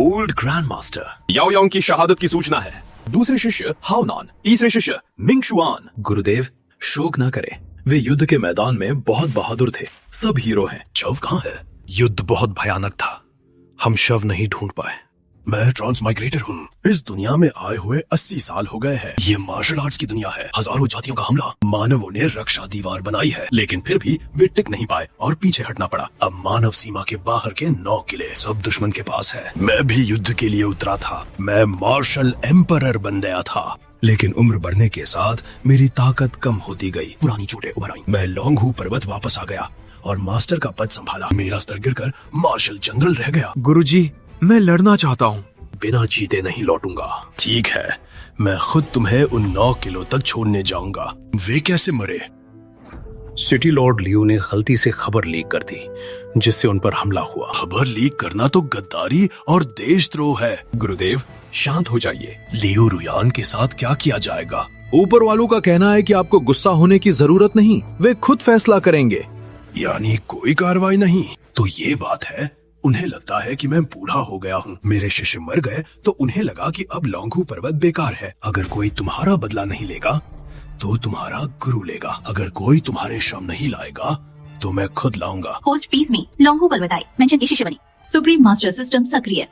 Old grand master याओ यांग की शहादत की सूचना है। दूसरे शिष्य हाओनान, तीसरे शिष्य मिंग शुआन। गुरुदेव, शोक ना करें, वे युद्ध के मैदान में बहुत बहादुर थे, सब हीरो हैं। शव कहाँ है? युद्ध बहुत भयानक था, हम शव नहीं ढूंढ पाए। मैं ट्रांसमाइग्रेटर हूँ। इस दुनिया में आए हुए 80 साल हो गए हैं। ये मार्शल आर्ट्स की दुनिया है। हजारों जातियों का हमला, मानवों ने रक्षा दीवार बनाई है, लेकिन फिर भी वे टिक नहीं पाए और पीछे हटना पड़ा। अब मानव सीमा के बाहर के 9 किले सब दुश्मन के पास है। मैं भी युद्ध के लिए उतरा था। मैं मार्शल एम्परर बन गया था, लेकिन उम्र बढ़ने के साथ मेरी ताकत कम होती गई। पुरानी चोटें उभर आई। मैं लोंगहू पर्वत वापस आ गया और मास्टर का पद संभाला। मेरा स्तर गिरकर मार्शल जनरल रह गया। गुरुजी, मैं लड़ना चाहता हूँ। बिना जीते नहीं लौटूंगा। ठीक है, मैं खुद तुम्हें उन 9 किलो तक छोड़ने जाऊंगा। वे कैसे मरे? सिटी लॉर्ड लियू ने गलती से खबर लीक कर दी, जिससे उन पर हमला हुआ। खबर लीक करना तो गद्दारी और देशद्रोह है। गुरुदेव, शांत हो जाइए। लियू रुयान के साथ क्या किया जाएगा? ऊपर वालों का कहना है कि आपको गुस्सा होने की जरूरत नहीं, वे खुद फैसला करेंगे। यानी कोई कार्रवाई नहीं? तो ये बात है, उन्हें लगता है कि मैं बूढ़ा हो गया हूँ। मेरे शिष्य मर गए तो उन्हें लगा कि अब लोंगहू पर्वत बेकार है। अगर कोई तुम्हारा बदला नहीं लेगा तो तुम्हारा गुरु लेगा। अगर कोई तुम्हारे शव नहीं लाएगा तो मैं खुद लाऊंगा। होस्ट पीस में लोंगहू पर्वत आए, मेंशन की शिष्य बनी। सुप्रीम मास्टर सिस्टम सक्रिय।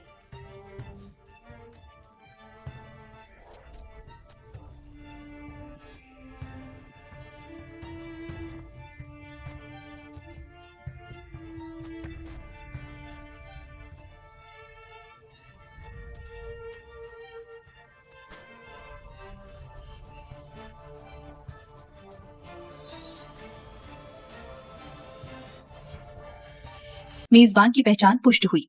मेजबान की पहचान पुष्ट हुई।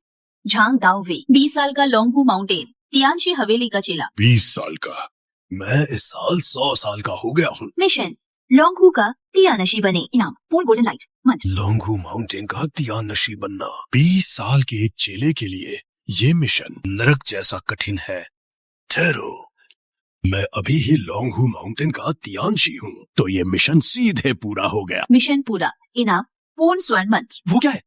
झांग दाओ वे, 20 साल का लोंगहू माउंटेन, तियानशी हवेली का चेला। 20 साल का? मैं इस साल 100 साल का हो गया हूँ। मिशन लोंगहू का तियानशी बने। इनाम पूर्ण गोल्डन लाइट मंत्र। लोंगहू माउंटेन का तियानशी बनना 20 साल के एक चेले के लिए ये मिशन नरक जैसा कठिन है। ठहरो, मैं अभी ही लोंगहू माउंटेन का तियानशी हूँ, तो ये मिशन सीधे पूरा हो गया। मिशन पूरा। इनाम पूर्ण स्वर्ण मंत्र। वो क्या है?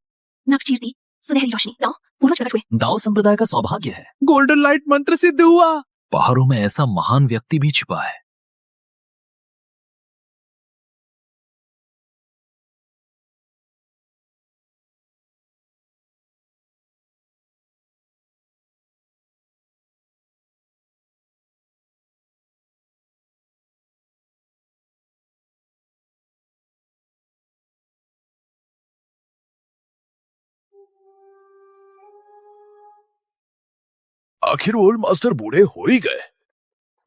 नवचीरती सुनहरी रोशनी। दाओ पूर्वज प्रकट हुए। दाओ संप्रदाय का सौभाग्य है। गोल्डन लाइट मंत्र सिद्ध हुआ। पहाड़ों में ऐसा महान व्यक्ति भी छिपा है। आखिर ओल्ड मास्टर बूढ़े हो ही गए।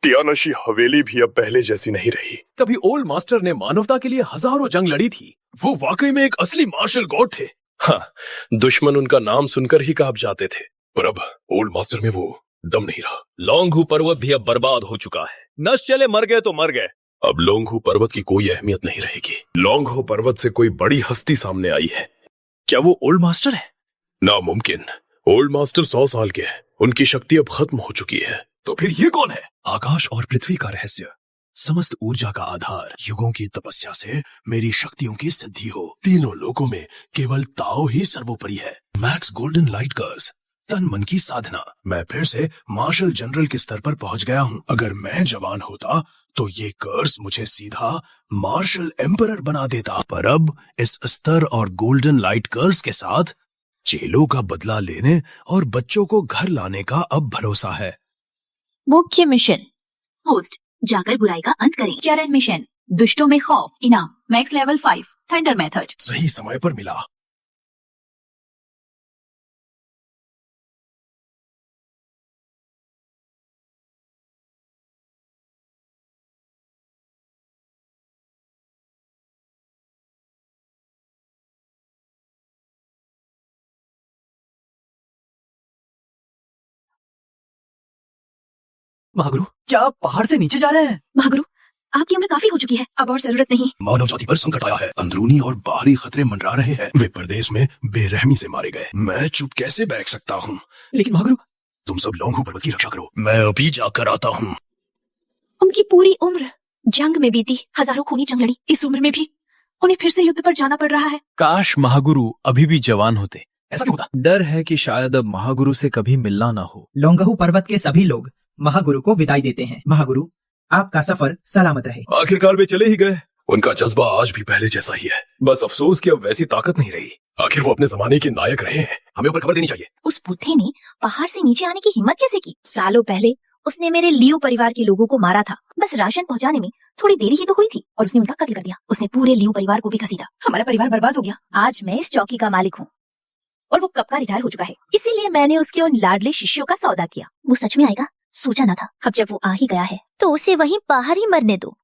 तियानशी हवेली भी अब पहले जैसी नहीं रही। कभी ओल्ड मास्टर ने मानवता के लिए हजारों जंग लड़ी थी। वो वाकई में एक असली मार्शल गॉड थे। हाँ, दुश्मन उनका नाम सुनकर ही कांप जाते थे, पर अब ओल्ड मास्टर में वो दम नहीं रहा। लोंगहू पर्वत भी अब बर्बाद हो चुका है। नश चले मर गए तो मर गए। अब लोंगहू पर्वत की कोई अहमियत नहीं रहेगी। लोंगहू पर्वत से कोई बड़ी हस्ती सामने आई है। क्या वो ओल्ड मास्टर है? नामुमकिन। ओल्ड मास्टर 100 साल के हैं, उनकी शक्ति अब खत्म हो चुकी है। तो फिर ये कौन है? आकाश और पृथ्वी का रहस्य, समस्त ऊर्जा का आधार। युगों की तपस्या से मेरी शक्तियों की सिद्धि हो। तीनों लोकों में केवल ताओ ही सर्वोपरि है। मैक्स गोल्डन लाइट कर्स, तन मन की साधना। मैं फिर से मार्शल जनरल के स्तर पर पहुंच गया हूं। अगर मैं जवान होता तो ये कर्स मुझे सीधा मार्शल एम्परर बना देता, पर अब इस स्तर और गोल्डन लाइट कर्स के साथ चेलों का बदला लेने और बच्चों को घर लाने का अब भरोसा है। मुख्य मिशन। होस्ट जाकर बुराई का अंत करें। चरण मिशन दुष्टों में खौफ। इनाम मैक्स लेवल 5 थंडर मेथड। सही समय पर मिला। महागुरु, क्या आप पहाड़ से नीचे जा रहे हैं? महागुरु, आपकी उम्र काफी हो चुकी है, अब और जरूरत नहीं। मानव जाति पर संकट आया है। अंदरूनी और बाहरी खतरे मंडरा रहे हैं। वे प्रदेश में बेरहमी से मारे गए। मैं चुप कैसे बैठ सकता हूँ? लेकिन महागुरु, तुम सब लोंगहू पर्वत की रक्षा करो, मैं अभी जाकर आता हूँ। उनकी पूरी उम्र जंग में बीती, हजारों खूनी जंग लड़ी। इस उम्र में भी उन्हें फिर से युद्ध पर जाना पड़ रहा है। काश महागुरु अभी भी जवान होते, ऐसा क्यों होता? डर है कि शायद अब महागुरु से कभी मिलना ना हो। लोंगहू पर्वत के सभी लोग महागुरु को विदाई देते हैं। महागुरु, आपका सफर सलामत रहे। आखिरकार वे चले ही गए। उनका जज्बा आज भी पहले जैसा ही है, बस अफसोस कि अब वैसी ताकत नहीं रही। आखिर वो अपने जमाने के नायक रहे हैं, हमें ऊपर खबर देनी चाहिए। उस बुद्धे ने पहाड़ से नीचे आने की हिम्मत कैसे की? सालों पहले उसने मेरे लियो परिवार के लोगों को मारा था। बस राशन पहुंचाने में थोड़ी देरी ही तो हुई थी और उसने उनका कत्ल कर दिया। उसने पूरे लियो परिवार को भी घसीटा। हमारा परिवार बर्बाद हो गया। आज मैं इस चौकी का मालिक हूँ और वो कब का रिटायर हो चुका है। इसीलिए मैंने उसके उन लाडले शिष्यों का सौदा किया। वो सच में आएगा सोचा न था। अब जब वो आ ही गया है तो उसे वहीं बाहर ही मरने दो।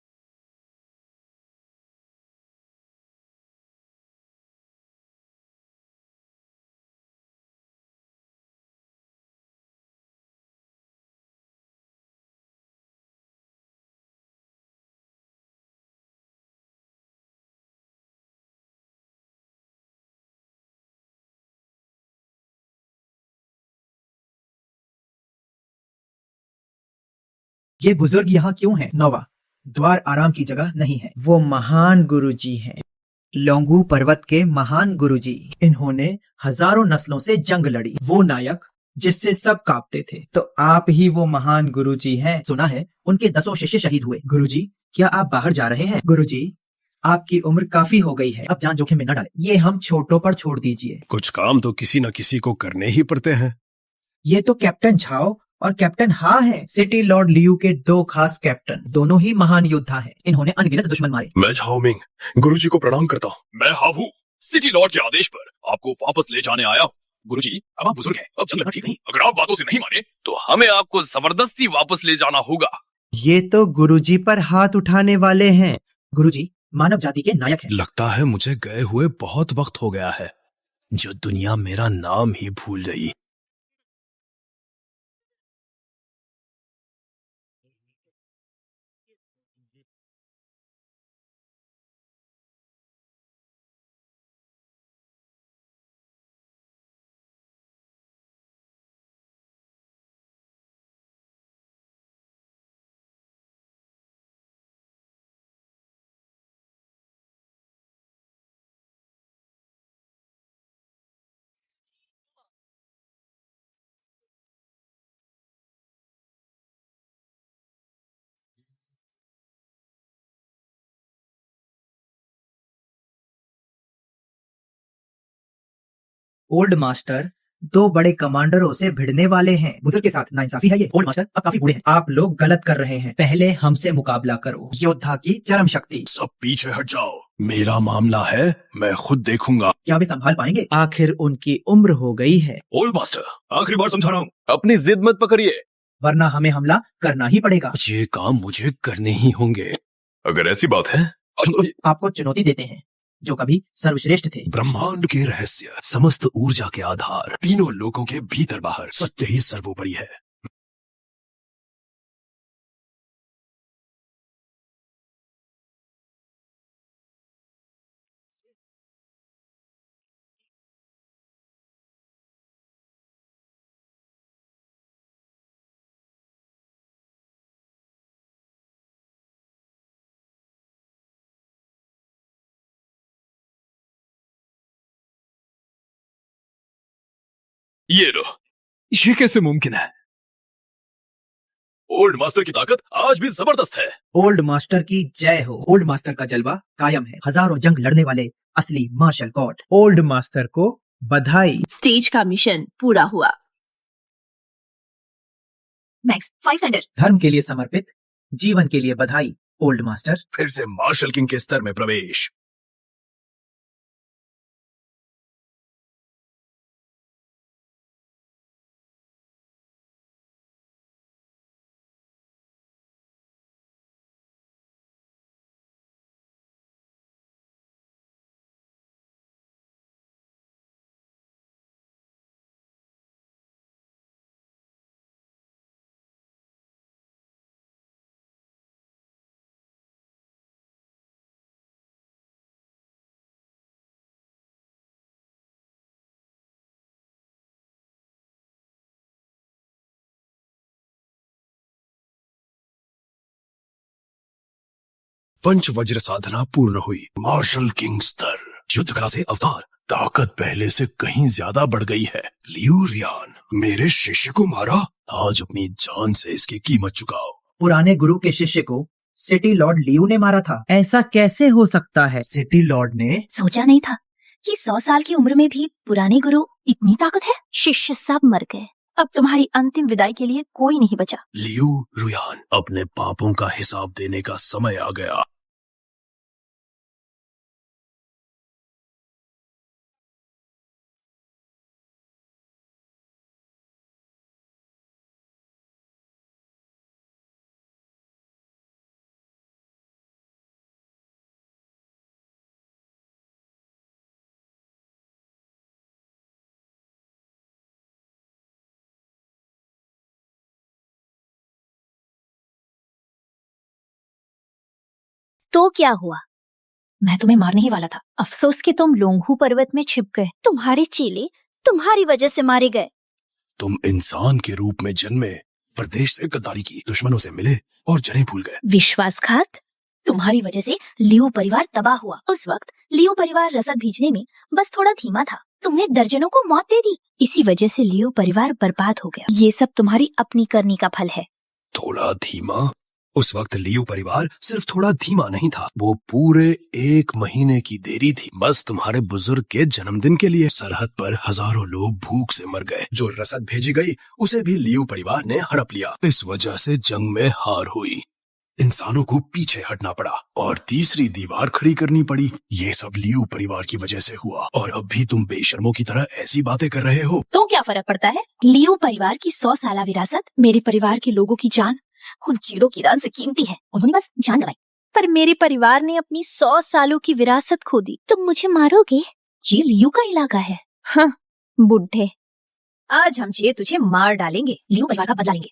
ये बुजुर्ग यहाँ क्यों हैं? नौवा, द्वार आराम की जगह नहीं है। वो महान गुरुजी हैं, लोंगू पर्वत के महान गुरुजी। इन्होंने हजारों नस्लों से जंग लड़ी। वो नायक जिससे सब कांपते थे। तो आप ही वो महान गुरुजी हैं। सुना है उनके 10 शिष्य शहीद हुए। गुरुजी, क्या आप बाहर जा रहे हैं? गुरुजी, आपकी उम्र काफी हो गई है, अब जान जोखिम में न डालें। ये हम छोटों पर छोड़ दीजिए। कुछ काम तो किसी न किसी को करने ही पड़ते हैं। ये तो कैप्टन झाओ और कैप्टन हा हैं, सिटी लॉर्ड लियू के 2 खास कैप्टन। दोनों ही महान योद्धा हैं। इन्होंने अनगिनत दुश्मन मारे। मैं झाओ मिंग गुरुजी को प्रणाम करता हूँ। मैं हावू सिटी लॉर्ड के आदेश पर आपको वापस ले जाने आया हूँ। गुरुजी, अब आप बुजुर्ग हैं, अब जंग लड़ना ठीक नहीं। अगर आप बातों से नहीं माने तो हमें आपको जबरदस्ती वापस ले जाना होगा। ये तो गुरुजी पर हाथ उठाने वाले हैं। गुरुजी मानव जाति के नायक हैं। लगता है मुझे गए हुए बहुत वक्त हो गया है, जो दुनिया मेरा नाम ही भूल गई। ओल्ड मास्टर 2 बड़े कमांडरों से भिड़ने वाले हैं। बुजुर्ग के साथ नाइंसाफी है ये। ओल्ड मास्टर अब काफी बूढ़े हैं। आप लोग गलत कर रहे हैं। पहले हमसे मुकाबला करो। योद्धा की चरम शक्ति। सब पीछे हट जाओ, मेरा मामला है, मैं खुद देखूंगा। क्या वे संभाल पाएंगे? आखिर उनकी उम्र हो गई है। ओल्ड मास्टर, आखिरी बार समझा रहा हूँ, अपनी जिद मत पकड़िए, वरना हमें हमला करना ही पड़ेगा। ये काम मुझे करने ही होंगे। अगर ऐसी बात है। आपको चुनौती देते हैं जो कभी सर्वश्रेष्ठ थे। ब्रह्मांड के रहस्य, समस्त ऊर्जा के आधार, तीनों लोगों के भीतर बाहर सत्य ही सर्वोपरि है। ये लो। ये कैसे मुमकिन है? ओल्ड मास्टर की ताकत आज भी जबरदस्त है। ओल्ड मास्टर की जय हो। ओल्ड मास्टर का जलवा कायम है। हजारों जंग लड़ने वाले असली मार्शल गॉड। ओल्ड मास्टर को बधाई। स्टेज का मिशन पूरा हुआ। Max 5 thunder. धर्म के लिए समर्पित, जीवन के लिए बधाई ओल्ड मास्टर। फिर से मार्शल किंग के स्तर में प्रवेश। पंच वज्र साधना पूर्ण हुई। मार्शल किंग स्तर, युद्ध कला से अवतार, ताकत पहले से कहीं ज्यादा बढ़ गई है। लियू रियान, मेरे शिष्य को मारा, आज अपनी जान से इसकी कीमत चुकाओ। पुराने गुरु के शिष्य को सिटी लॉर्ड लियू ने मारा था। ऐसा कैसे हो सकता है? सिटी लॉर्ड ने सोचा नहीं था कि 100 साल की उम्र में भी पुराने गुरु इतनी ताकत है। शिष्य सब मर गए, अब तुम्हारी अंतिम विदाई के लिए कोई नहीं बचा। लियू रियान, अपने पापों का हिसाब देने का समय आ गया। तो क्या हुआ? मैं तुम्हें मारने ही वाला था। अफसोस कि तुम लोंगहू पर्वत में छिप गए। तुम्हारे चेले तुम्हारी वजह से मारे गए। तुम इंसान के रूप में जन्मे, प्रदेश से गद्दारी की, दुश्मनों से मिले और जड़ें भूल गए। विश्वासघात, तुम्हारी वजह से लियू परिवार तबाह हुआ। उस वक्त लियू परिवार रसद भेजने में बस थोड़ा धीमा था। तुमने दर्जनों को मौत दे दी। इसी वजह से लियू परिवार बर्बाद हो गया। ये सब तुम्हारी अपनी करनी का फल है। थोड़ा धीमा? उस वक्त लियू परिवार सिर्फ थोड़ा धीमा नहीं था, वो पूरे 1 महीने की देरी थी। बस तुम्हारे बुजुर्ग के जन्मदिन के लिए सरहद पर हजारों लोग भूख से मर गए। जो रसद भेजी गई उसे भी लियू परिवार ने हड़प लिया। इस वजह से जंग में हार हुई। इंसानों को पीछे हटना पड़ा और तीसरी दीवार खड़ी करनी पड़ी। ये सब लियू परिवार की वजह से हुआ और अब भी तुम बेशर्मों की तरह ऐसी बातें कर रहे हो। तो क्या फर्क पड़ता है? लियू परिवार की 100 साल विरासत मेरे परिवार के लोगों की जान उन कीड़ों की जान से कीमती है। उन्होंने बस जान गंवाई। पर मेरे परिवार ने अपनी 100 सालों की विरासत खो दी। तुम मुझे मारोगे? ये लियू का इलाका है। हाँ, बुढ़े, आज हम तुझे मार डालेंगे। लियू परिवार का बदला लेंगे।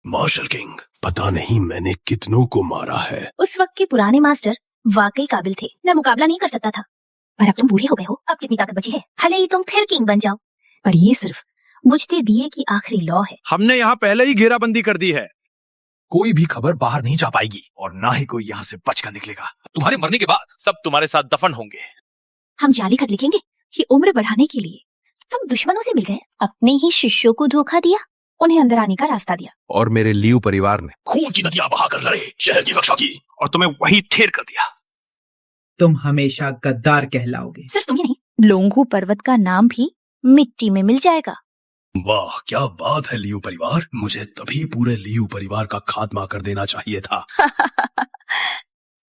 मार्शल किंग, पता नहीं मैंने कितनों को मारा है। उस वक्त के पुराने मास्टर वाकई काबिल थे। मैं मुकाबला नहीं कर सकता था, पर अब तुम बूढ़े हो गए हो। अब कितनी ताकत बची है? भले ही तुम फिर किंग बन जाओ, पर ये सिर्फ बुझते दिए की आखिरी लौ है। हमने यहाँ पहले ही घेराबंदी कर दी है। कोई भी खबर बाहर नहीं जा पाएगी और ना ही कोई यहाँ से बचकर निकलेगा। तुम्हारे मरने के बाद सब तुम्हारे साथ दफन होंगे। हम जाली खत लिखेंगे कि उम्र बढ़ाने के लिए तुम दुश्मनों से मिल गए, अपने ही शिष्यों को धोखा दिया, उन्हें अंदर आने का रास्ता दिया। और मेरे लियू परिवार ने खून की नदियां बहाकर लड़े, शहर की रक्षा की और तुम्हें वहीं ठेर कर दिया। तुम हमेशा गद्दार कहलाओगे। सिर्फ तुम ही नहीं, लोंगहू पर्वत का नाम भी मिट्टी में मिल जाएगा। वाह, क्या बात है लियू परिवार। मुझे तभी पूरे लियू परिवार का खात्मा कर देना चाहिए था।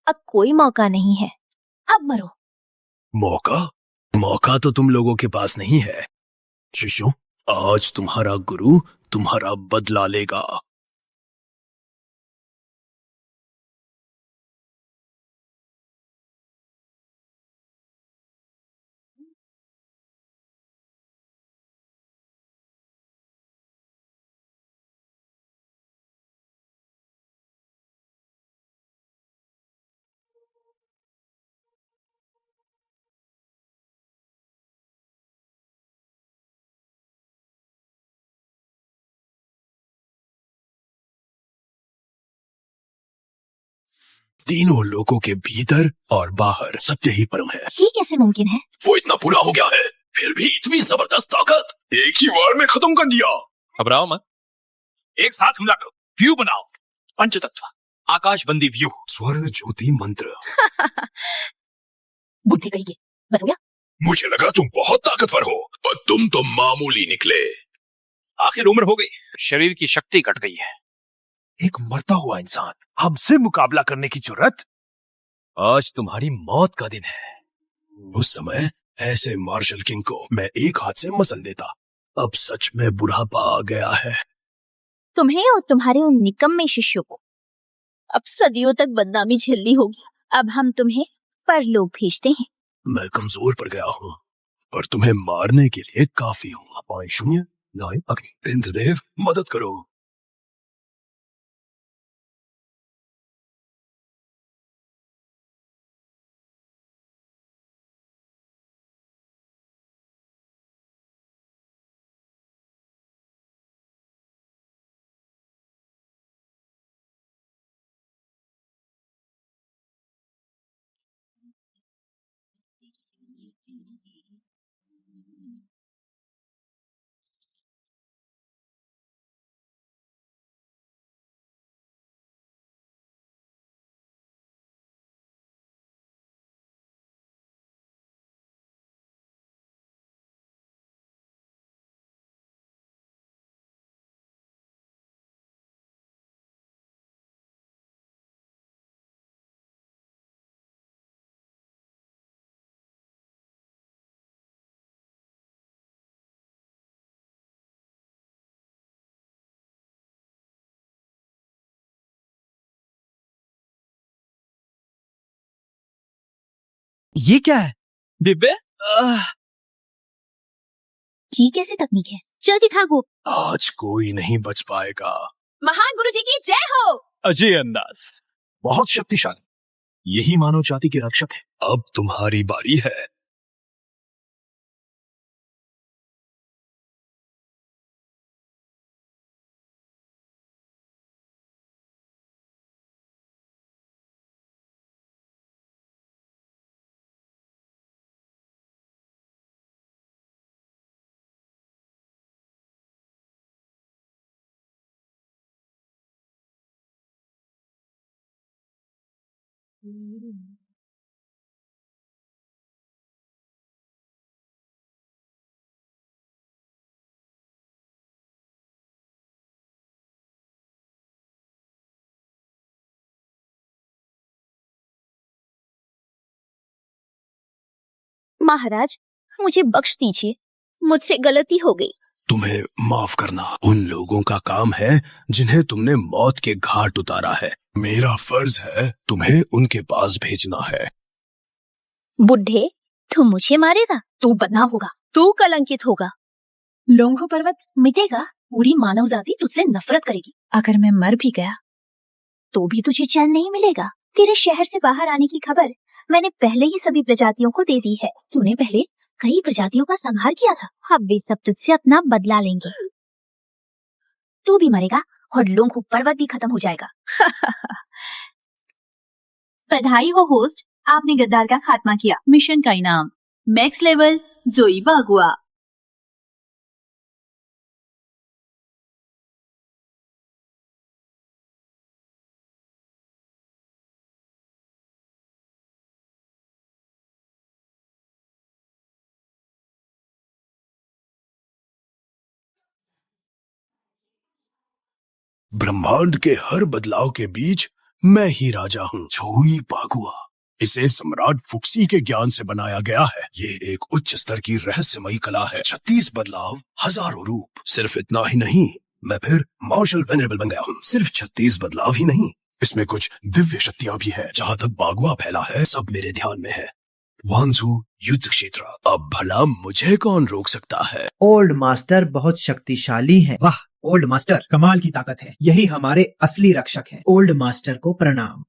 अब कोई मौका नहीं है, अब मरो। मौका तो तुम लोगों के पास नहीं है। शिष्यों, आज तुम्हारा गुरु तुम्हारा बदला लेगा। तीनों लोगों के भीतर और बाहर सत्य ही परम है। ये कैसे मुमकिन है? वो इतना बूढ़ा हो गया है, फिर भी इतनी जबरदस्त ताकत एक ही वार में खत्म कर दिया। घबराओ मत, एक साथ हमला करो। व्यू बनाओ, पंचतत्व, आकाशबंदी व्यू। स्वर्ण ज्योति मंत्र। बुढ़े कहिए, बस हो गया। मुझे लगा तुम बहुत ताकतवर हो, पर तुम तो मामूली निकले। आखिर उम्र हो गई, शरीर की शक्ति घट गई है। एक मरता हुआ इंसान हमसे मुकाबला करने की जरूरत? आज तुम्हारी मौत का दिन है। उस समय ऐसे मार्शल किंग को मैं एक हाथ से मसल देता। अब सच में बुढ़ापा आ गया है। तुम्हें और तुम्हारे उन निकम्मे शिष्यों को अब सदियों तक बदनामी झेलनी होगी। अब हम तुम्हें परलोक भेजते हैं। मैं कमजोर पड़ गया हूँ और तुम्हें मारने के लिए काफी हूँ। 5-0 नाय अग्नि, इंद्रदेव मदद करो। ये क्या है? दिव्य, ये कैसी तकनीक है? चल दिखा गो। आज कोई नहीं बच पाएगा। महान गुरुजी की जय हो। अजय अंदाज, बहुत शक्तिशाली। यही मानव जाति के रक्षक है। अब तुम्हारी बारी है। महाराज, मुझे बख्श दीजिए, मुझसे गलती हो गई। तुम्हें माफ करना उन लोगों का काम है जिन्हें तुमने मौत के घाट उतारा है। मेरा फर्ज है तुम्हें उनके पास भेजना है। बुढ़े, तू मुझे मारेगा? तू बदनाम होगा, तू कलंकित होगा। लोंगो पर्वत मिटेगा, पूरी मानव जाति तुझसे नफरत करेगी। अगर मैं मर भी गया तो भी तुझे चैन नहीं मिलेगा। तेरे शहर से बाहर आने की खबर मैंने पहले ही सभी प्रजातियों को दे दी है। तूने पहले कई प्रजातियों का संहार किया था, अब वे सब तुझसे अपना बदला लेंगे। तू भी मरेगा और लोंगो पर्वत भी खत्म हो जाएगा। बधाई हो होस्ट, आपने गद्दार का खात्मा किया। मिशन का इनाम मैक्स लेवल जोई बागुआ। ब्रह्मांड के हर बदलाव के बीच मैं ही राजा हूँ। जोई बागुआ। इसे सम्राट फुक्सी के ज्ञान से बनाया गया है। ये एक उच्च स्तर की रहस्यमयी कला है। 36 बदलाव, हजारों रूप। सिर्फ इतना ही नहीं, मैं फिर मार्शल वेनरेबल बन गया हूँ। सिर्फ 36 बदलाव ही नहीं, इसमें कुछ दिव्य शक्तियाँ भी है। जहाँ तक बागुआ फैला है, सब मेरे ध्यान में है। वांजू युद्ध क्षेत्र। अब भला मुझे कौन रोक सकता है? ओल्ड मास्टर बहुत शक्तिशाली हैं। वाह, ओल्ड मास्टर कमाल की ताकत है। यही हमारे असली रक्षक हैं। ओल्ड मास्टर को प्रणाम।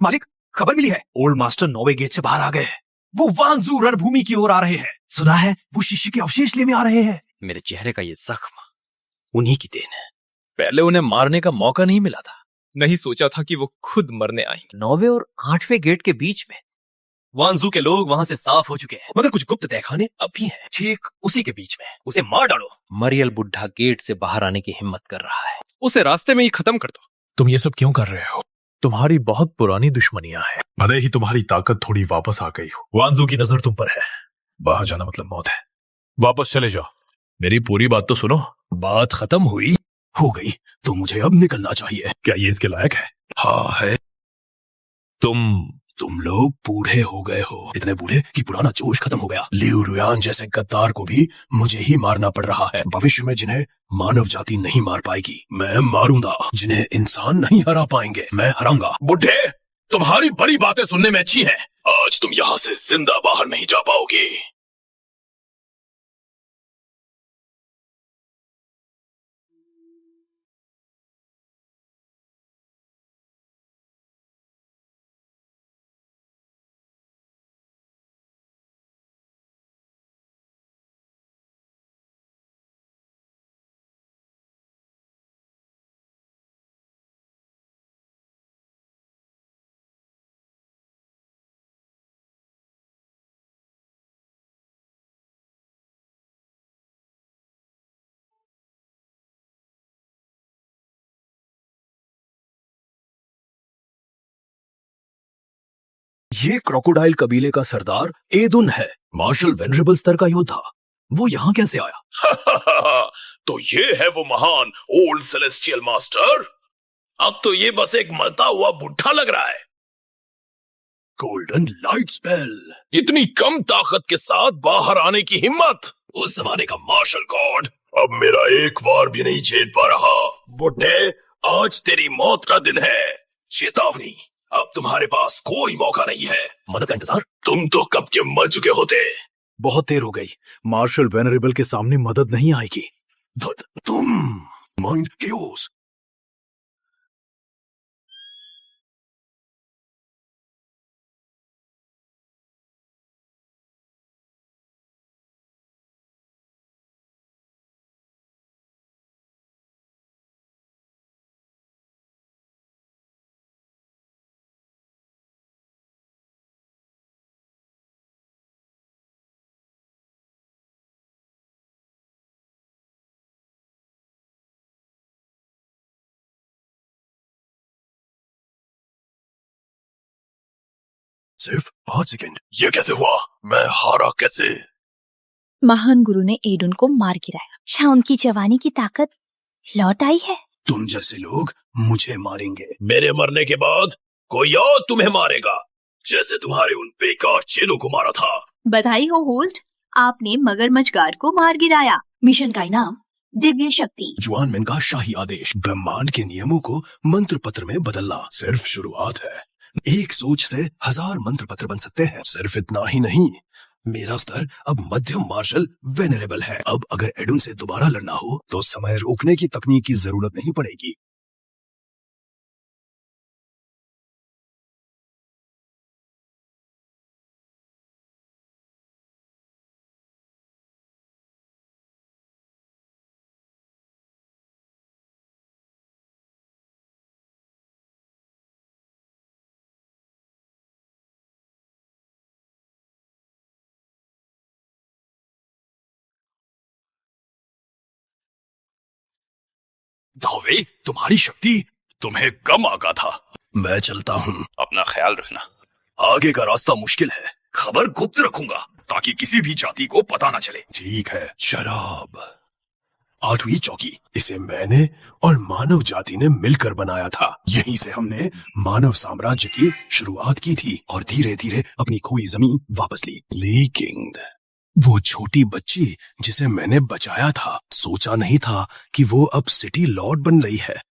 मालिक, खबर मिली है, ओल्ड मास्टर नोवे गेट से बाहर आ गए हैं। वो वांजू रणभूमि की ओर आ रहे हैं। सुना है वो शिष्य के अवशेष लेने आ रहे हैं। मेरे चेहरे का ये जख्म उन्हीं की देन है। पहले उन्हें मारने का मौका नहीं मिला था। नहीं सोचा था कि वो खुद मरने आएंगे। 9वें और 8वें गेट के बीच में वांजू के लोग वहाँ से साफ हो चुके हैं। मगर कुछ गुप्त तहखाने अब भी हैं। ठीक उसी के बीच में उसे मार डालो। मरियल बुढ़ा गेट से बाहर आने की हिम्मत कर रहा है। उसे रास्ते में ही खत्म कर दो। तुम ये सब क्यों कर रहे हो? तुम्हारी बहुत पुरानी दुश्मनियां हैं। भले ही तुम्हारी ताकत थोड़ी वापस आ गई हो। वांजू की नजर तुम पर है। बाहर जाना मतलब मौत है। वापस चले जाओ। मेरी पूरी बात तो सुनो। बात खत्म हुई हो गई तो मुझे अब निकलना चाहिए। क्या ये इसके लायक है? हाँ है। तुम लोग बूढ़े हो गए हो, इतने बूढ़े कि पुराना जोश खत्म हो गया। लियू रुयान जैसे गद्दार को भी मुझे ही मारना पड़ रहा है। भविष्य में जिन्हें मानव जाति नहीं मार पाएगी मैं मारूंगा, जिन्हें इंसान नहीं हरा पाएंगे मैं हराऊंगा। बुढ़े, तुम्हारी बड़ी बातें सुनने में अच्छी हैं। आज तुम यहाँ से जिंदा बाहर नहीं जा पाओगे। ये क्रोकोडाइल कबीले का सरदार एदुन है, मार्शल वेनरेबल स्तर का योद्धा। वो यहाँ कैसे आया? तो ये है वो महान ओल्ड सेलेस्टियल मास्टर। अब तो ये बस एक मरता हुआ बुढ़ा लग रहा है। Golden light spell. इतनी कम ताकत के साथ बाहर आने की हिम्मत। उस जमाने का मार्शल गॉड अब मेरा एक वार भी नहीं जीत पा रहा। बुढ़े, आज तेरी मौत का दिन है। चेतावनी, अब तुम्हारे पास कोई मौका नहीं है। मदद का इंतजार? तुम तो कब के मर चुके होते। बहुत देर हो गई। मार्शल वेनरेबल के सामने मदद नहीं आएगी। तुम माइंड क्योस। सिर्फ 5 सेकंड। ये कैसे हुआ? मैं हारा कैसे? महान गुरु ने एडुन को मार गिराया। क्या उनकी जवानी की ताकत लौट आई है? तुम जैसे लोग मुझे मारेंगे। मेरे मरने के बाद कोई और तुम्हें मारेगा, जैसे तुम्हारे उन बेकार चेलों को मारा था। बधाई हो होस्ट, आपने मगरमच्छगार को मार गिराया। मिशन का इनाम दिव्य शक्ति। जुआन मेन का शाही आदेश, ब्रह्मांड के नियमों को मंत्र पत्र में बदलना सिर्फ शुरुआत है। एक सोच से 1000 मंत्र पत्र बन सकते हैं। सिर्फ इतना ही नहीं, मेरा स्तर अब मध्यम मार्शल वेनरेबल है। अब अगर एडुन से दोबारा लड़ना हो तो समय रोकने की तकनीक की जरूरत नहीं पड़ेगी। धोवे, तुम्हारी शक्ति तुम्हें कम आगा था। मैं चलता हूँ। अपना ख्याल रखना। आगे का रास्ता मुश्किल है। खबर गुप्त रखूंगा ताकि किसी भी जाति को पता न चले। ठीक है। शराब 8वीं चौकी, इसे मैंने और मानव जाति ने मिलकर बनाया था। यहीं से हमने मानव साम्राज्य की शुरुआत की थी और धीरे धीरे अपनी खोई जमीन वापस ली। लेकिन वो छोटी बच्ची जिसे मैंने बचाया था, सोचा नहीं था कि वो अब सिटी लॉर्ड बन रही है।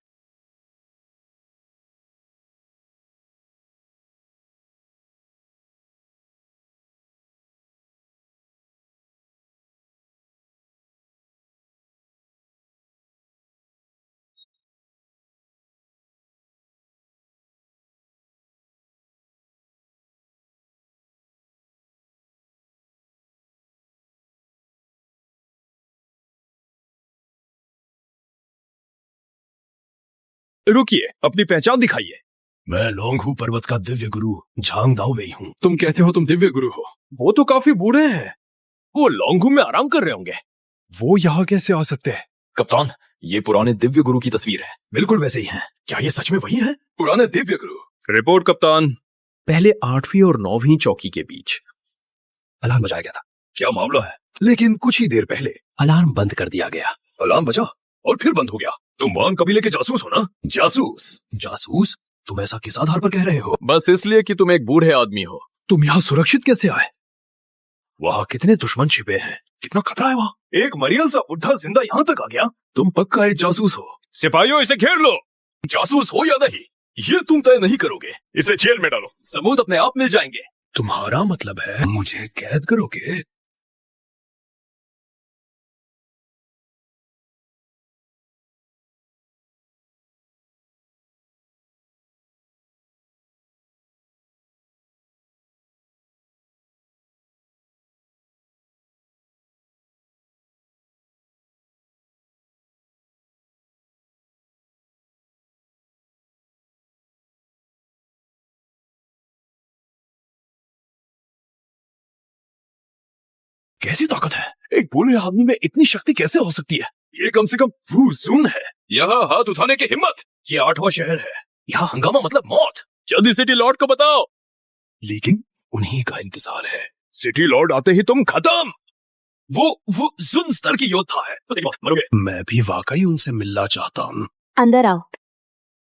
रुकिए, अपनी पहचान दिखाइए। मैं लोंगहू पर्वत का दिव्य गुरु झांग दाओ वेई हूँ। तुम कहते हो तुम दिव्य गुरु हो? वो तो काफी बूढ़े हैं। वो लोंगहू में आराम कर रहे होंगे। वो यहाँ कैसे आ सकते हैं? कप्तान, ये पुराने दिव्य गुरु की तस्वीर है। बिल्कुल वैसे ही हैं। क्या ये सच में वही है? पुराने दिव्य गुरु? रिपोर्ट कप्तान। पहले 8वीं और 9वीं चौकी के बीच अलार्म बजाया गया था। क्या मामला है? लेकिन कुछ ही देर पहले अलार्म बंद कर दिया गया। अलार्म बजा और फिर बंद हो गया। तुम वांग कबीले के जासूस हो ना? जासूस? जासूस? तुम ऐसा किस आधार पर कह रहे हो? बस इसलिए कि तुम एक बूढ़े आदमी हो। तुम यहाँ सुरक्षित कैसे आए? वहाँ कितने दुश्मन छिपे हैं। कितना खतरा है वहाँ? एक मरियल सा बुढ़ा जिंदा यहाँ तक आ गया। तुम पक्का एक जासूस हो। सिपाहियों, इसे घेर लो। जासूस हो या नहीं, ये तुम तय नहीं करोगे। इसे जेल में डालो, सबूत अपने आप मिल जाएंगे। तुम्हारा मतलब है मुझे कैद करोगे? कैसी ताकत है? एक बूढ़े आदमी में इतनी शक्ति कैसे हो सकती है? ये कम से कम वू जुन है। यहाँ हाथ उठाने की हिम्मत। ये 8वां शहर है। यहाँ हंगामा मतलब मौत। जल्दी सिटी लॉर्ड को बताओ। लेकिन उन्हीं का इंतजार है। सिटी लॉर्ड आते ही तुम खत्म। वो जुन स्तर की योद्धा है। मरोगे। मैं भी वाकई उनसे मिलना चाहता हूँ। अंदर आओ।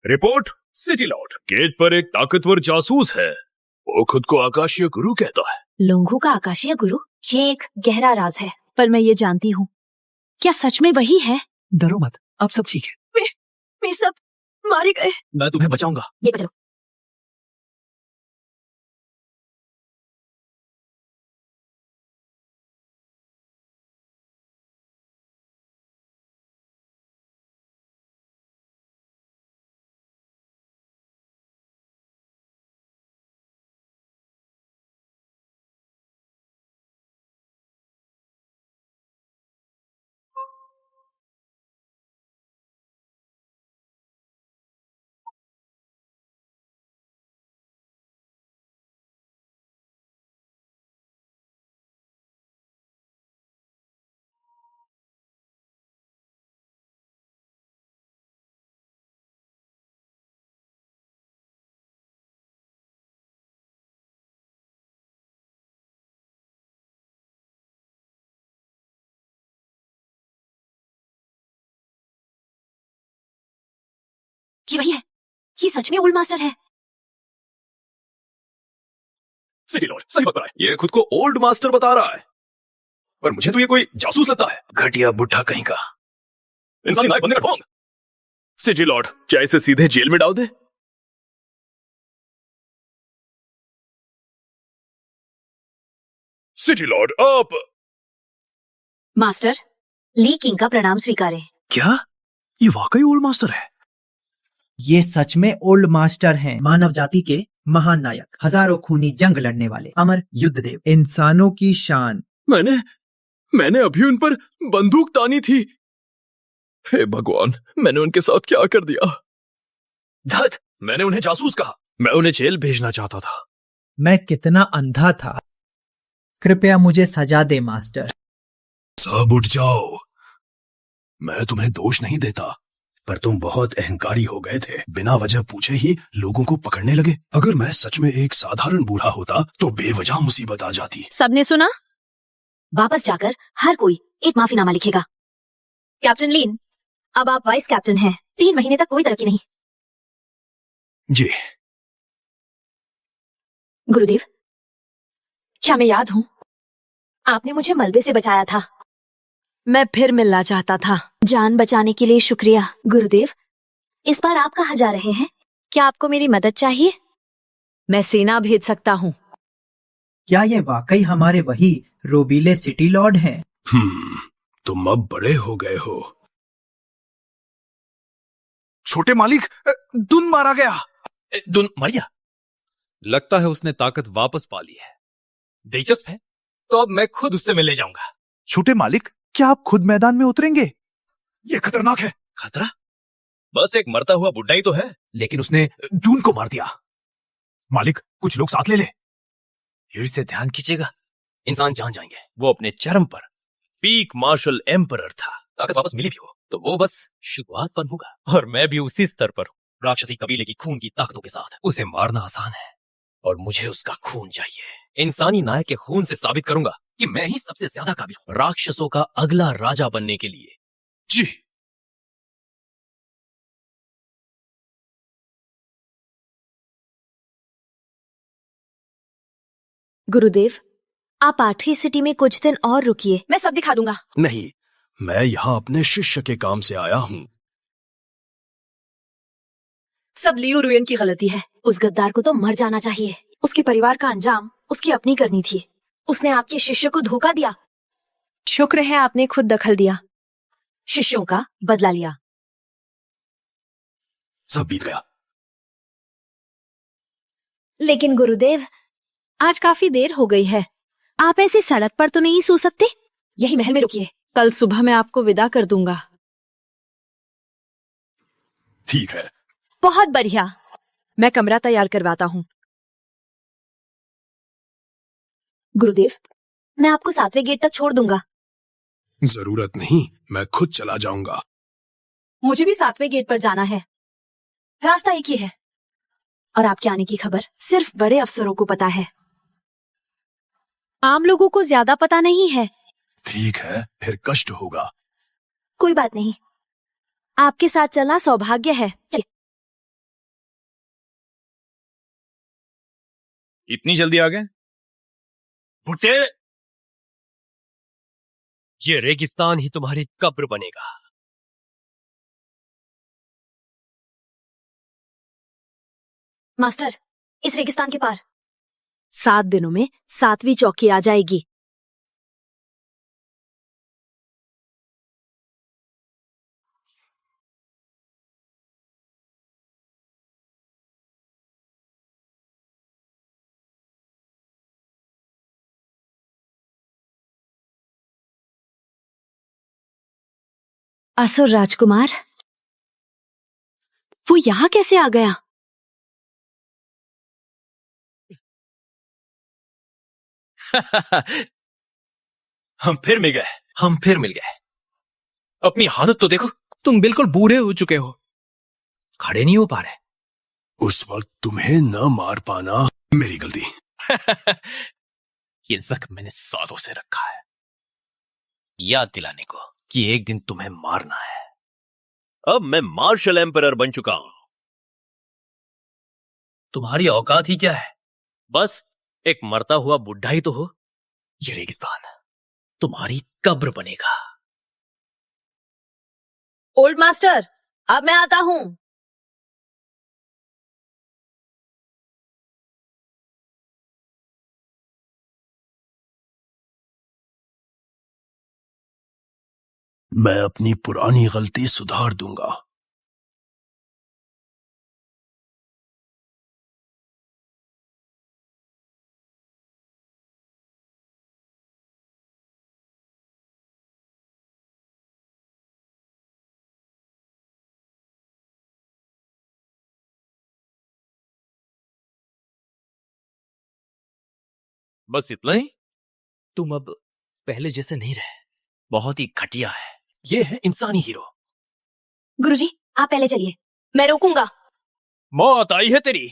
Report city Lord. गेट पर एक ताकतवर जासूस है। वो खुद को आकाशीय गुरु कहता है। लोंगहू का आकाशीय गुरु? ये एक गहरा राज है। पर मैं ये जानती हूँ। क्या सच में वही है? डरो मत, अब सब ठीक है। वे सब मारे गए। मैं तुम्हें बचाऊंगा। ये बचो। ये वही है। ये सच में ओल्ड मास्टर है। सिटी लॉर्ड सही बता रहा है। ये खुद को ओल्ड मास्टर बता रहा है, पर मुझे तो ये कोई जासूस लगता है। घटिया बुढ़ा कहीं का। इंसानी नायक बनने का ढोंग। सिटी लॉर्ड, क्या इसे सीधे जेल में डाल दे? सिटी लॉर्ड, आप। मास्टर, ली किंग का प्रणाम स्वीकारें। क्या ये वाकई ओल्ड मास्टर है? ये सच में ओल्ड मास्टर हैं, मानव जाति के महान नायक, हजारों खूनी जंग लड़ने वाले, अमर युद्ध देव, इंसानों की शान। मैंने अभी उन पर बंदूक तानी थी। हे भगवान, मैंने उनके साथ क्या कर दिया? धत, मैंने उन्हें जासूस कहा। मैं उन्हें जेल भेजना चाहता था। मैं कितना अंधा था। कृपया मुझे सजा दे मास्टर। सब उठ जाओ। मैं तुम्हें दोष नहीं देता, पर तुम बहुत अहंकारी हो गए थे। बिना वजह पूछे ही लोगों को पकड़ने लगे। अगर मैं सच में एक साधारण बूढ़ा होता तो बेवजह मुसीबत आ जाती। सबने सुना? वापस जाकर हर कोई एक माफीनामा लिखेगा। कैप्टन लीन, अब आप वाइस कैप्टन हैं। 3 महीने तक कोई तरक्की नहीं। जी। गुरुदेव, क्या मैं याद हूँ? आपने मुझे मलबे से बचाया था। मैं फिर मिलना चाहता था। जान बचाने के लिए शुक्रिया। गुरुदेव, इस बार आप कहाँ जा रहे हैं? क्या आपको मेरी मदद चाहिए? मैं सेना भेज सकता हूँ। क्या ये वाकई हमारे वही रोबीले सिटी लॉर्ड हैं? तुम अब बड़े हो गए हो। छोटे मालिक, दुन मारा गया। दुन मर गया? लगता है उसने ताकत वापस पा ली है। दिलचस्प है, तो अब मैं खुद उससे मिलने जाऊंगा। छोटे मालिक, क्या आप खुद मैदान में उतरेंगे? ये खतरनाक है। खतरा? बस एक मरता हुआ बुड्ढा ही तो है। लेकिन उसने जून को मार दिया। मालिक, कुछ लोग साथ ले ले। फिर से ध्यान कीजिएगा, इंसान जान जाएंगे। वो अपने चरम पर पीक मार्शल एम्परर था। ताकत वापस मिली भी हो तो वो बस शुरुआत पर होगा, और मैं भी उसी स्तर पर हूँ, राक्षसी कबीले की खून की ताकतों के साथ। उसे मारना आसान है और मुझे उसका खून चाहिए। इंसानी नायक के खून से साबित करूंगा कि मैं ही सबसे ज्यादा काबिल हूँ राक्षसों का अगला राजा बनने के लिए। जी। गुरुदेव, आप 8वीं सिटी में कुछ दिन और रुकिए, मैं सब दिखा दूंगा। नहीं, मैं यहाँ अपने शिष्य के काम से आया हूँ। सब लियो रुयन की गलती है। उस गद्दार को तो मर जाना चाहिए। उसके परिवार का अंजाम उसकी अपनी करनी थी। उसने आपके शिष्य को धोखा दिया। शुक्र है आपने खुद दखल दिया, शिष्यों का बदला लिया। सब बीत गया। लेकिन गुरुदेव, आज काफी देर हो गई है। आप ऐसी सड़क पर तो नहीं सो सकते। यही महल में रुकिए, कल सुबह मैं आपको विदा कर दूंगा। ठीक है। बहुत बढ़िया, मैं कमरा तैयार करवाता हूँ। गुरुदेव, मैं आपको 7वें गेट तक छोड़ दूंगा। जरूरत नहीं, मैं खुद चला जाऊंगा। मुझे भी 7वें गेट पर जाना है। रास्ता एक ही है, और आपके आने की खबर सिर्फ बड़े अफसरों को पता है। आम लोगों को ज्यादा पता नहीं है। ठीक है, फिर कष्ट होगा। कोई बात नहीं, आपके साथ चलना सौभाग्य है। चलिए। इतनी जल्दी आ गए? बुड्ढे, ये रेगिस्तान ही तुम्हारी कब्र बनेगा। मास्टर, इस रेगिस्तान के पार 7 दिनों में 7वीं चौकी आ जाएगी। असुर राजकुमार, वो यहाँ कैसे आ गया? हम फिर मिल गए। अपनी हालत तो देखो, तुम बिल्कुल बूढ़े हो चुके हो, खड़े नहीं हो पा रहे। उस वक्त तुम्हें न मार पाना मेरी गलती। ये जख्म मैंने सालों से रखा है, याद दिलाने को कि एक दिन तुम्हें मारना है। अब मैं मार्शल एम्परर बन चुका हूं। तुम्हारी औकात ही क्या है? बस एक मरता हुआ बुढ़ा ही तो हो। ये रेगिस्तान तुम्हारी कब्र बनेगा। ओल्ड मास्टर, अब मैं आता हूँ। मैं अपनी पुरानी गलती सुधार दूंगा। बस इतना ही? तुम अब पहले जैसे नहीं रहे, बहुत ही घटिया है। ये है इंसानी हीरो। गुरुजी, आप पहले चलिए, मैं रोकूंगा। मौत आई है तेरी।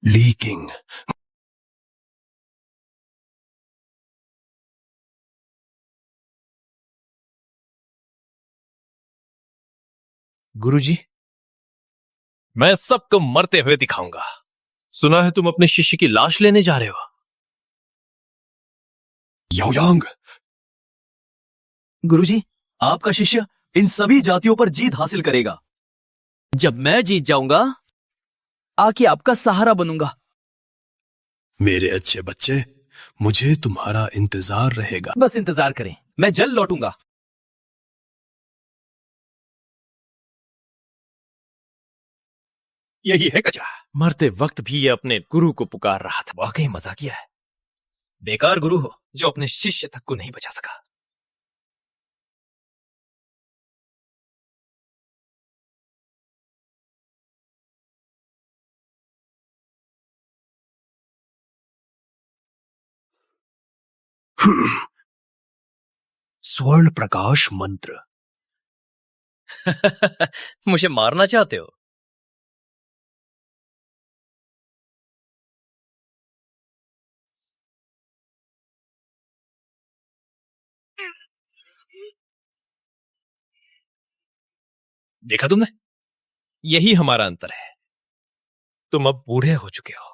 ली किंग, गुरुजी, मैं सबको मरते हुए दिखाऊंगा। सुना है तुम अपने शिष्य की लाश लेने जा रहे हो। याओयांग, गुरुजी, आपका शिष्य इन सभी जातियों पर जीत हासिल करेगा। जब मैं जीत जाऊंगा, आके आपका सहारा बनूंगा। मेरे अच्छे बच्चे, मुझे तुम्हारा इंतजार रहेगा। बस इंतजार करें, मैं जल्द लौटूंगा। यही है कचरा। मरते वक्त भी ये अपने गुरु को पुकार रहा था। वाकई मजाकिया है। बेकार गुरु हो जो अपने शिष्य तक को नहीं बचा सका। स्वर्ण प्रकाश मंत्र। मुझे मारना चाहते हो? देखा तुमने, यही हमारा अंतर है। तुम अब बूढ़े हो चुके हो,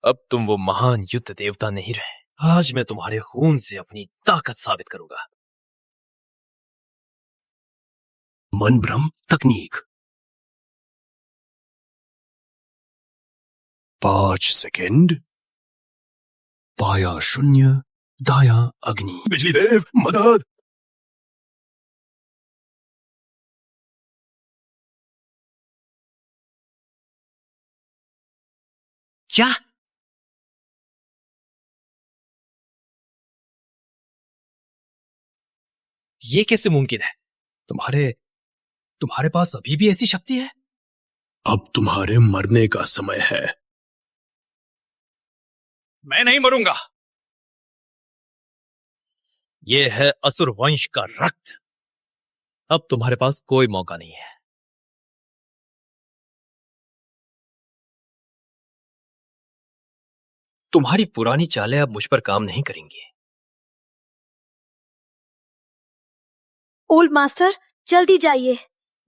अब तुम वो महान युद्ध देवता नहीं रहे। आज मैं तुम्हारे खून से अपनी ताकत साबित करूंगा। मन भ्रम तकनीक। 5 सेकंड। पाया शून्य, दाया अग्नि। बिजली देव मदद। क्या? ये कैसे मुमकिन है? तुम्हारे पास अभी भी ऐसी शक्ति है? अब तुम्हारे मरने का समय है। मैं नहीं मरूंगा। यह है असुर वंश का रक्त। अब तुम्हारे पास कोई मौका नहीं है। तुम्हारी पुरानी चालें अब मुझ पर काम नहीं करेंगी। ओल्ड मास्टर, जल्दी जाइए।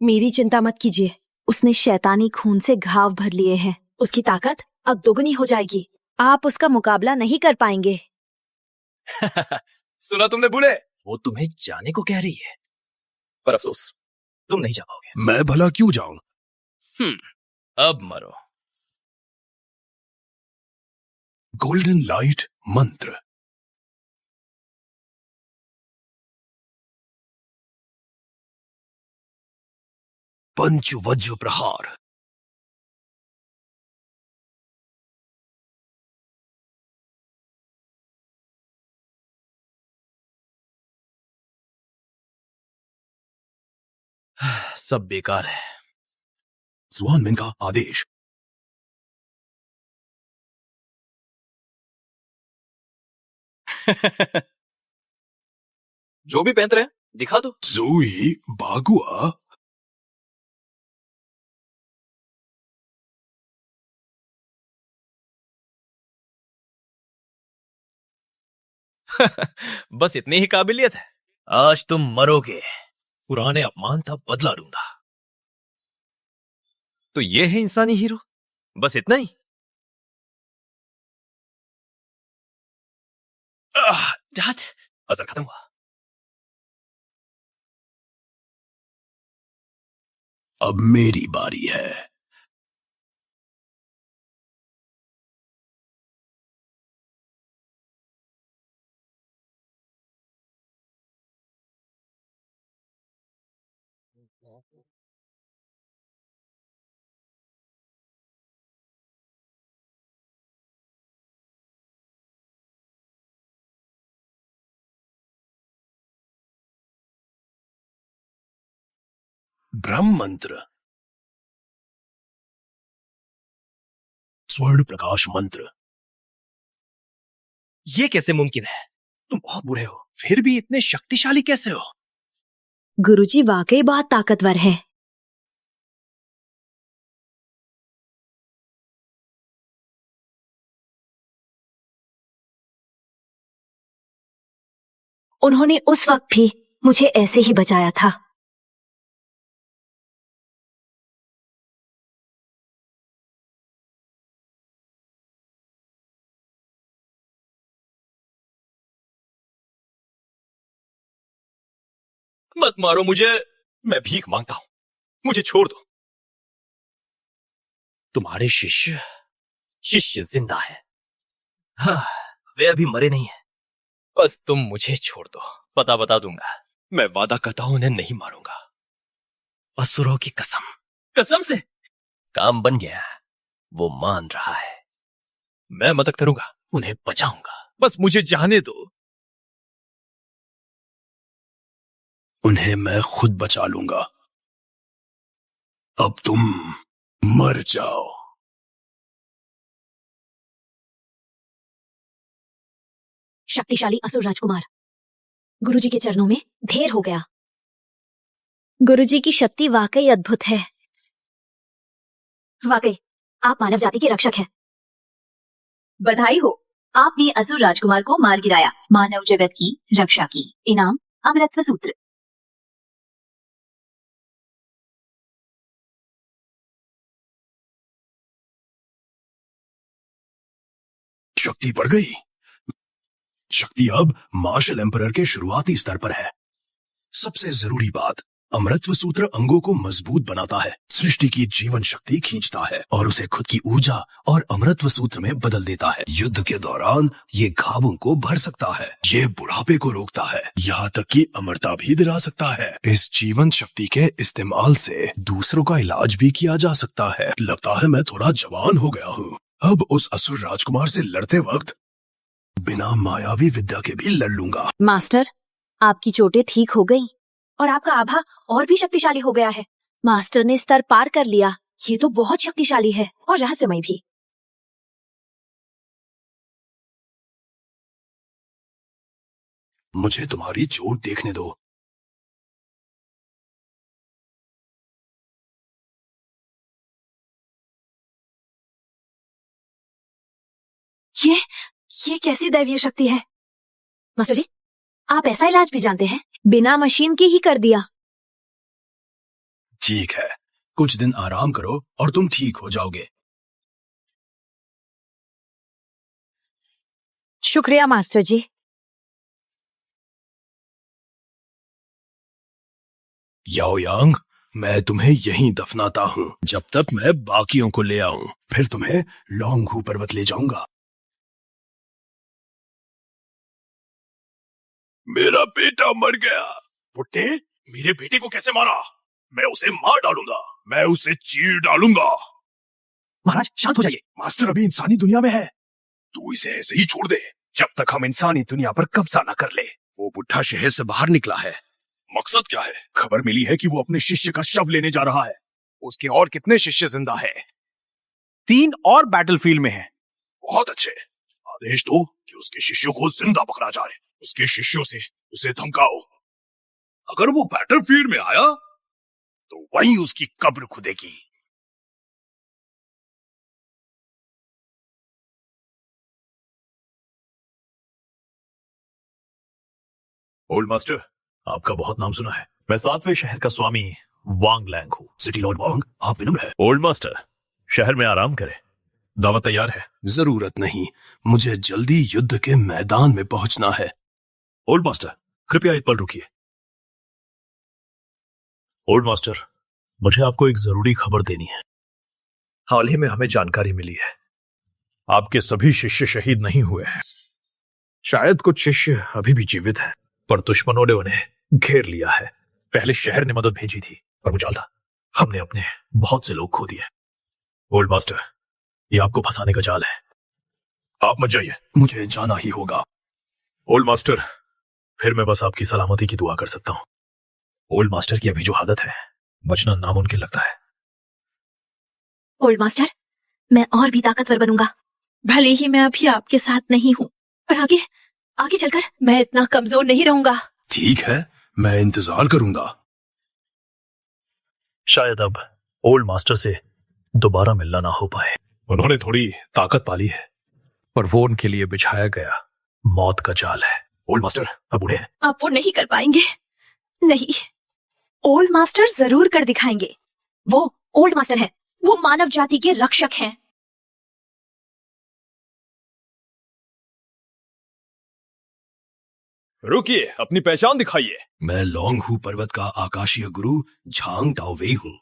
मेरी चिंता मत कीजिए, उसने शैतानी खून से घाव भर लिए हैं। उसकी ताकत अब दोगुनी हो जाएगी। आप उसका मुकाबला नहीं कर पाएंगे। सुना तुमने बूढ़े? वो तुम्हें जाने को कह रही है, पर अफसोस तुम नहीं जा पाओगे। मैं भला क्यों जाऊं? अब मरो। गोल्डन लाइट मंत्र। पंच वज्र प्रहार। सब बेकार है। स्वानमैन का आदेश। जो भी पहन रहे हैं दिखा दो। जोई बागुआ। बस इतनी ही काबिलियत है। आज तुम मरोगे। पुराने अपमान का बदला लूंगा। तो ये है इंसानी हीरो, बस इतना ही। असर खत्म हुआ। अब मेरी बारी है। ब्रह्म मंत्र। स्वर्ण प्रकाश मंत्र। ये कैसे मुमकिन है? तुम बहुत बुरे हो, फिर भी इतने शक्तिशाली कैसे हो? गुरुजी वाकई बहुत ताकतवर है। उन्होंने उस वक्त भी मुझे ऐसे ही बचाया था। मत मारो मुझे, मैं भीख मांगता हूं, मुझे छोड़ दो। तुम्हारे शिष्य जिंदा है। हाँ, वे अभी मरे नहीं है। बस तुम मुझे छोड़ दो, पता बता दूंगा। मैं वादा करता हूं उन्हें नहीं मारूंगा। असुरों की कसम से। काम बन गया, वो मान रहा है। मैं मदद करूंगा, उन्हें बचाऊंगा। बस मुझे जाने दो। उन्हें मैं खुद बचा लूंगा। अब तुम मर जाओ। शक्तिशाली असुर राजकुमार, गुरुजी के चरणों में ढेर हो गया। गुरुजी की शक्ति वाकई अद्भुत है। वाकई आप मानव जाति के रक्षक हैं। बधाई हो, आपने असुर राजकुमार को मार गिराया। मानव जगत की रक्षा की। इनाम अमरत्व सूत्र। शक्ति बढ़ गई। शक्ति अब मार्शल एम्परर के शुरुआती स्तर पर है। सबसे जरूरी बात, अमरत्व सूत्र अंगों को मजबूत बनाता है, सृष्टि की जीवन शक्ति खींचता है और उसे खुद की ऊर्जा और अमरत्व सूत्र में बदल देता है। युद्ध के दौरान ये घावों को भर सकता है, ये बुढ़ापे को रोकता है, यहाँ तक कि अमरता भी दिला सकता है। इस जीवन शक्ति के इस्तेमाल से दूसरों का इलाज भी किया जा सकता है। लगता है मैं थोड़ा जवान हो गया हूँ। अब उस असुर राजकुमार से लड़ते वक्त बिना मायावी विद्या के भी लड़ लूंगा। मास्टर, आपकी चोटें ठीक हो गई और आपका आभा और भी शक्तिशाली हो गया है। मास्टर ने स्तर पार कर लिया। ये तो बहुत शक्तिशाली है और रहस्यमय भी। मुझे तुम्हारी चोट देखने दो। ये कैसी दैवीय शक्ति है? मास्टर जी, आप ऐसा इलाज भी जानते हैं? बिना मशीन के ही कर दिया। ठीक है, कुछ दिन आराम करो और तुम ठीक हो जाओगे। शुक्रिया मास्टर जी। याओ यांग, मैं तुम्हें यहीं दफनाता हूँ जब तक मैं बाकियों को ले आऊं। फिर तुम्हें लॉन्गहू पर्वत ले जाऊंगा। मेरा बेटा मर गया। बुड्ढे, मेरे बेटे को कैसे मारा? मैं उसे मार डालूंगा, मैं उसे चीर डालूंगा। महाराज शांत हो जाइए। मास्टर अभी इंसानी दुनिया में है, तू इसे ऐसे ही छोड़ दे जब तक हम इंसानी दुनिया पर कब्जा न कर ले। वो बुढ़ा शहर से बाहर निकला है। मकसद क्या है? खबर मिली है कि वो अपने शिष्य का शव लेने जा रहा है। उसके और कितने शिष्य जिंदा है? 3 और बैटलफील्ड में हैं। बहुत अच्छे, आदेश दो कि उसके शिष्यों को जिंदा पकड़ा जाए। उसके शिष्यों से उसे धमकाओ। अगर वो बैटलफील्ड में आया तो वहीं उसकी कब्र खुदेगी। ओल्ड मास्टर, आपका बहुत नाम सुना है। मैं 7वें शहर का स्वामी वांग लैंग हूँ। सिटी लॉर्ड वांग, आप विनम्र है। ओल्ड मास्टर, शहर में आराम करें, दावत तैयार है। जरूरत नहीं, मुझे जल्दी युद्ध के मैदान में पहुंचना है। ओल्ड मास्टर, कृपया एक पल रुकिए। ओल्ड मास्टर, मुझे आपको एक जरूरी खबर देनी है। हाल ही में हमें जानकारी मिली है, आपके सभी शिष्य शहीद नहीं हुए हैं। शायद कुछ शिष्य अभी भी जीवित हैं, पर दुश्मनों ने उन्हें घेर लिया है। पहले शहर ने मदद भेजी थी, पर वो जाल था। हमने अपने बहुत से लोग खो दिए। ओल्ड मास्टर, ये आपको फंसाने का जाल है। आप मत जाइए। मुझे जाना ही होगा। ओल्ड मास्टर, फिर मैं बस आपकी सलामती की दुआ कर सकता हूं। ओल्ड मास्टर की अभी जो हालत है, बचना नामुमकिन लगता है। ओल्ड मास्टर, मैं और भी ताकतवर बनूंगा। भले ही मैं अभी आपके साथ नहीं हूँ, पर आगे चलकर मैं इतना कमजोर नहीं रहूंगा। ठीक है, मैं इंतजार करूंगा। शायद अब ओल्ड मास्टर से दोबारा मिलना ना हो पाए। उन्होंने थोड़ी ताकत पाली है, पर वो उनके लिए बिछाया गया मौत का जाल है। ओल्ड मास्टर अब बूढ़े हैं। आप वो नहीं कर पाएंगे। नहीं, ओल्ड मास्टर जरूर कर दिखाएंगे। वो ओल्ड मास्टर है, वो मानव जाति के रक्षक हैं। रुकिए, अपनी पहचान दिखाइए। मैं लॉन्गहू पर्वत का आकाशीय गुरु झांग टाओवेई हूँ।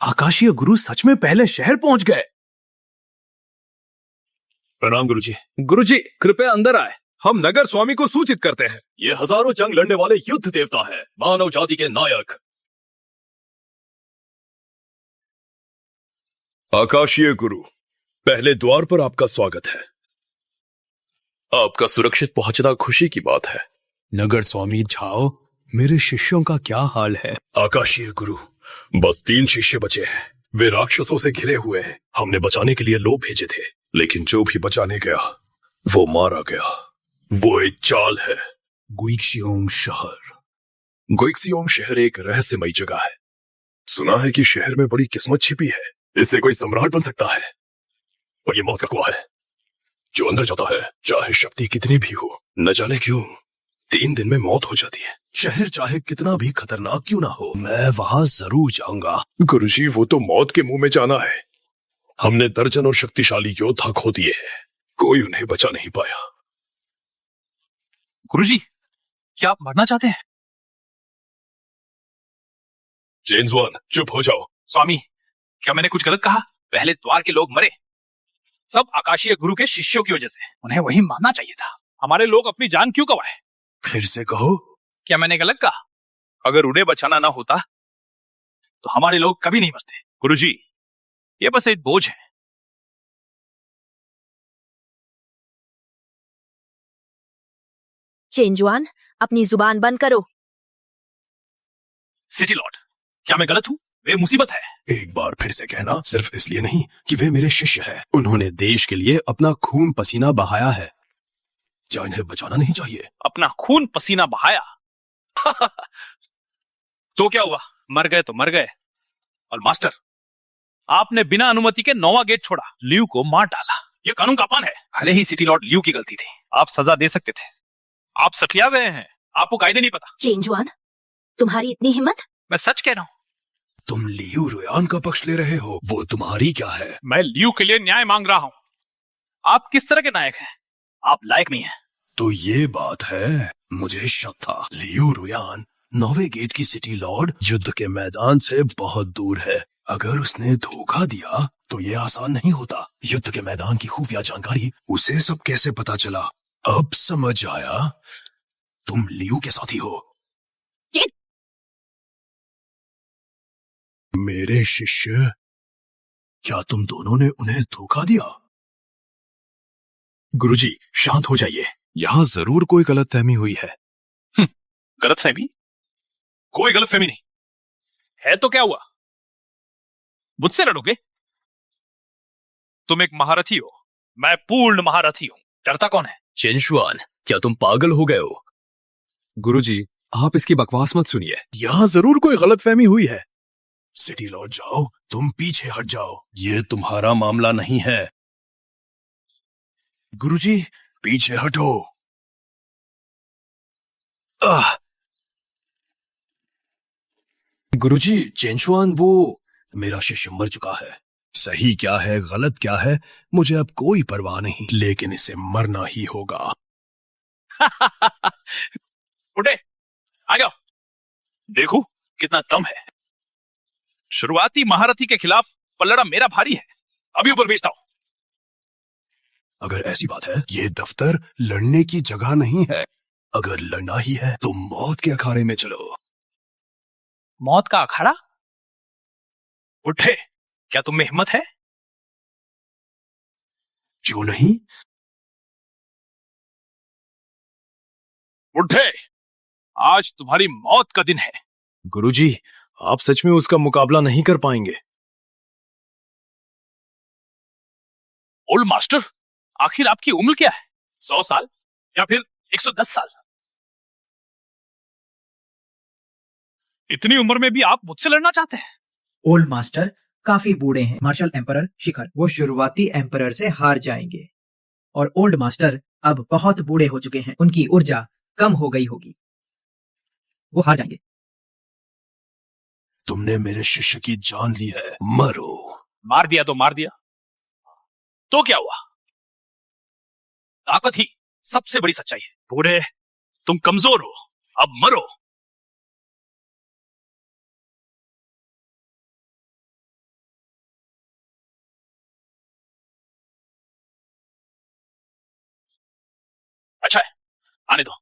आकाशीय गुरु सच में पहले शहर पहुंच गए। प्रणाम गुरुजी। गुरुजी, कृपया अंदर आए। हम नगर स्वामी को सूचित करते हैं। ये हजारों जंग लड़ने वाले युद्ध देवता है, मानव जाति के नायक। आकाशीय गुरु, पहले द्वार पर आपका स्वागत है। आपका सुरक्षित पहुंचना खुशी की बात है। नगर स्वामी झाओ, मेरे शिष्यों का क्या हाल है? आकाशीय गुरु, बस 3 शिष्य बचे हैं। वे राक्षसों से घिरे हुए हैं। हमने बचाने के लिए लोग भेजे थे, लेकिन जो भी बचाने गया वो मारा गया। वो एक चाल है। गुइक्सियोंग शहर। गुइक्सियोंग शहर एक रहस्यमयी जगह है। सुना है कि शहर में बड़ी किस्मत छिपी है। इससे कोई सम्राट बन सकता है, और ये मौत का कुआं है। जो अंदर जाता है, चाहे शक्ति कितनी भी हो, न जाने क्यों 3 दिन में मौत हो जाती है। शहर चाहे कितना भी खतरनाक क्यों ना हो, मैं वहां जरूर जाऊंगा। गुरुजी, वो तो मौत के मुंह में जाना है। हमने दर्जनों शक्तिशाली योद्धा खो दिए हैं, कोई उन्हें बचा नहीं पाया। गुरुजी, क्या आप मरना चाहते हैं? जेन्सवान, चुप हो जाओ। स्वामी, क्या मैंने कुछ गलत कहा? पहले द्वार के लोग मरे, सब आकाशीय गुरु के शिष्यों की वजह से। उन्हें वही मारना चाहिए था। हमारे लोग अपनी जान क्यों गवाए? फिर से कहो। क्या मैंने गलत कहा? अगर उन्हें बचाना ना होता तो हमारे लोग कभी नहीं मरते। गुरुजी, ये बस एक बोझ है। चेंजुआन, अपनी जुबान बंद करो। सिटी लॉर्ड, क्या मैं गलत हूँ? वे मुसीबत है। एक बार फिर से कहना, सिर्फ इसलिए नहीं कि वे मेरे शिष्य हैं। उन्होंने देश के लिए अपना खून पसीना बहाया है। क्या इन्हें बचाना नहीं चाहिए? अपना खून पसीना बहाया? तो क्या हुआ? मर गए तो मर गए। और मास्टर, आपने बिना अनुमति के 9वां गेट छोड़ा, लियू को मार डाला। ये कानून का अपमान है। भले ही सिटी लॉर्ड लियू की गलती थी, आप सजा दे सकते थे। आप सठिया गए हैं, आपको कायदे नहीं पता। चेंजुआन, तुम्हारी इतनी हिम्मत? मैं सच कह रहा हूँ। तुम लियू रुयान का पक्ष ले रहे हो, वो तुम्हारी क्या है? मैं लियू के लिए न्याय मांग रहा हूँ। आप किस तरह के नायक हैं? आप लायक नहीं हैं। तो ये बात है, मुझे शक था। लियू रुयान 9वें गेट की सिटी लॉर्ड युद्ध के मैदान से बहुत दूर है। अगर उसने धोखा दिया तो ये आसान नहीं होता। युद्ध के मैदान की खुफिया जानकारी उसे सब कैसे पता चला? अब समझ आया, तुम लियू के साथी हो। मेरे शिष्य, क्या तुम दोनों ने उन्हें धोखा दिया? गुरुजी, शांत हो जाइए। यहाँ जरूर कोई गलतफहमी हुई है। गलतफहमी? कोई गलतफहमी नहीं है। तो क्या हुआ? मुझसे लड़ोगे? तुम एक महारथी हो, मैं पूर्ण महारथी हूं। डरता कौन है? चेंशुआन, क्या तुम पागल हो गए हो? गुरुजी, आप इसकी बकवास मत सुनिए। यहाँ जरूर कोई गलतफहमी हुई है। सिटी लॉर्ड जाओ, तुम पीछे हट जाओ। ये तुम्हारा मामला नहीं है। गुरुजी, पीछे हटो। गुरुजी, चेंशुआन वो मेरा शिष्य मर चुका है। सही क्या है, गलत क्या है, मुझे अब कोई परवाह नहीं, लेकिन इसे मरना ही होगा। उठे, आ जाओ। देखो कितना दम है। शुरुआती महारथी के खिलाफ पल्लड़ा मेरा भारी है। अभी ऊपर भेजता हूं। अगर ऐसी बात है, ये दफ्तर लड़ने की जगह नहीं है। अगर लड़ना ही है तो मौत के अखाड़े में चलो। मौत का अखाड़ा? उठे, क्या तुम में हिम्मत है? क्यों नहीं? उठे, आज तुम्हारी मौत का दिन है। गुरुजी, आप सच में उसका मुकाबला नहीं कर पाएंगे। ओल्ड मास्टर, आखिर आपकी उम्र क्या है? 100 साल या फिर 110 साल? इतनी उम्र में भी आप मुझसे लड़ना चाहते हैं? ओल्ड मास्टर काफी बूढ़े हैं। मार्शल एम्परर शिखर, वो शुरुआती एम्परर से हार जाएंगे। और ओल्ड मास्टर अब बहुत बूढ़े हो चुके हैं, उनकी ऊर्जा कम हो गई होगी, वो हार जाएंगे। तुमने मेरे शिष्य की जान ली है, मरो। मार दिया तो मार दिया, तो क्या हुआ? ताकत ही सबसे बड़ी सच्चाई है। बूढ़े, तुम कमजोर हो, अब मरो। अच्छा है, आने दो।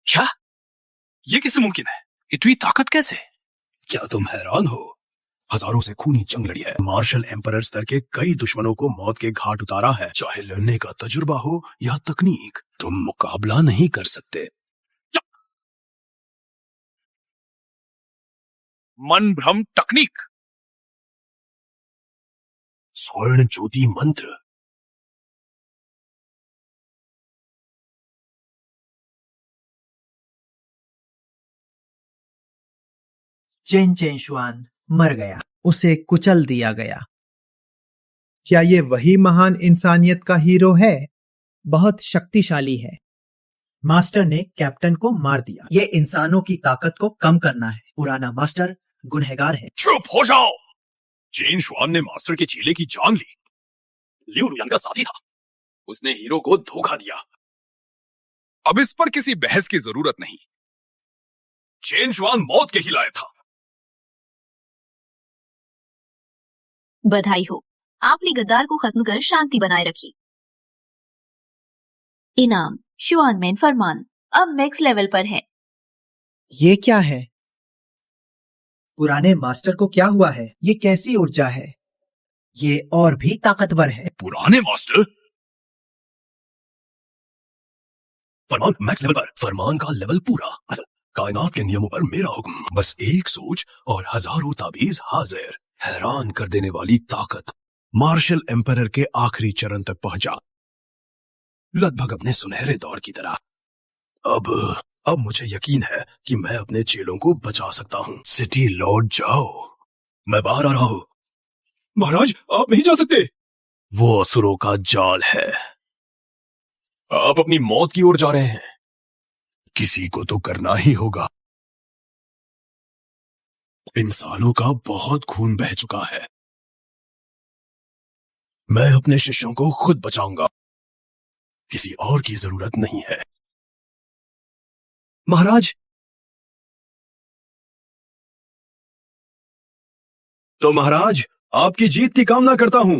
क्या? ये कैसे मुमकिन है? इतनी ताकत कैसे? क्या तुम हैरान हो? हजारों से खूनी जंग लड़ी है, मार्शल एम्परर स्तर के कई दुश्मनों को मौत के घाट उतारा है। चाहे लड़ने का तजुर्बा हो या तकनीक, तुम मुकाबला नहीं कर सकते। मन भ्रम तकनीक। स्वर्ण ज्योति मंत्र। चेन चेंगशुआन मर गया, उसे कुचल दिया गया। क्या ये वही महान इंसानियत का हीरो है? बहुत शक्तिशाली है। मास्टर ने कैप्टन को मार दिया। ये इंसानों की ताकत को कम करना है। पुराना मास्टर गुनहगार है। चुप हो जाओ। चेन शुआन ने मास्टर के चेले की जान ली। लियू रुयान का साथी था, उसने हीरो को धोखा दिया। अब इस पर किसी बहस की जरूरत नहीं। चेन शुआन मौत के ही लायक था। बधाई हो, आपने गद्दार को खत्म कर शांति बनाए रखी। इनाम शुआन मैन फरमान अब मैक्स लेवल पर है। ये क्या है? पुराने मास्टर को क्या हुआ है? ये कैसी ऊर्जा है? ये और भी ताकतवर है। पुराने मास्टर? फरमान मैक्स लेवल पर। फरमान का लेवल पूरा। कायनात के नियमों पर मेरा हुक्म, बस एक सोच और हजारों ताबीज हाजिर। हैरान कर देने वाली ताकत। मार्शल एम्परर के आखिरी चरण तक पहुंचा, लगभग अपने सुनहरे दौर की तरह। अब मुझे यकीन है कि मैं अपने चेलों को बचा सकता हूँ। सिटी लौट जाओ, मैं बाहर आ रहा हूँ। महाराज, आप नहीं जा सकते। वो असुरों का जाल है। आप अपनी मौत की ओर जा रहे हैं। किसी को तो करना ही होगा। इंसानों का बहुत खून बह चुका है। मैं अपने शिष्यों को खुद बचाऊंगा, किसी और की जरूरत नहीं है। महाराज, तो महाराज, आपकी जीत की कामना करता हूं।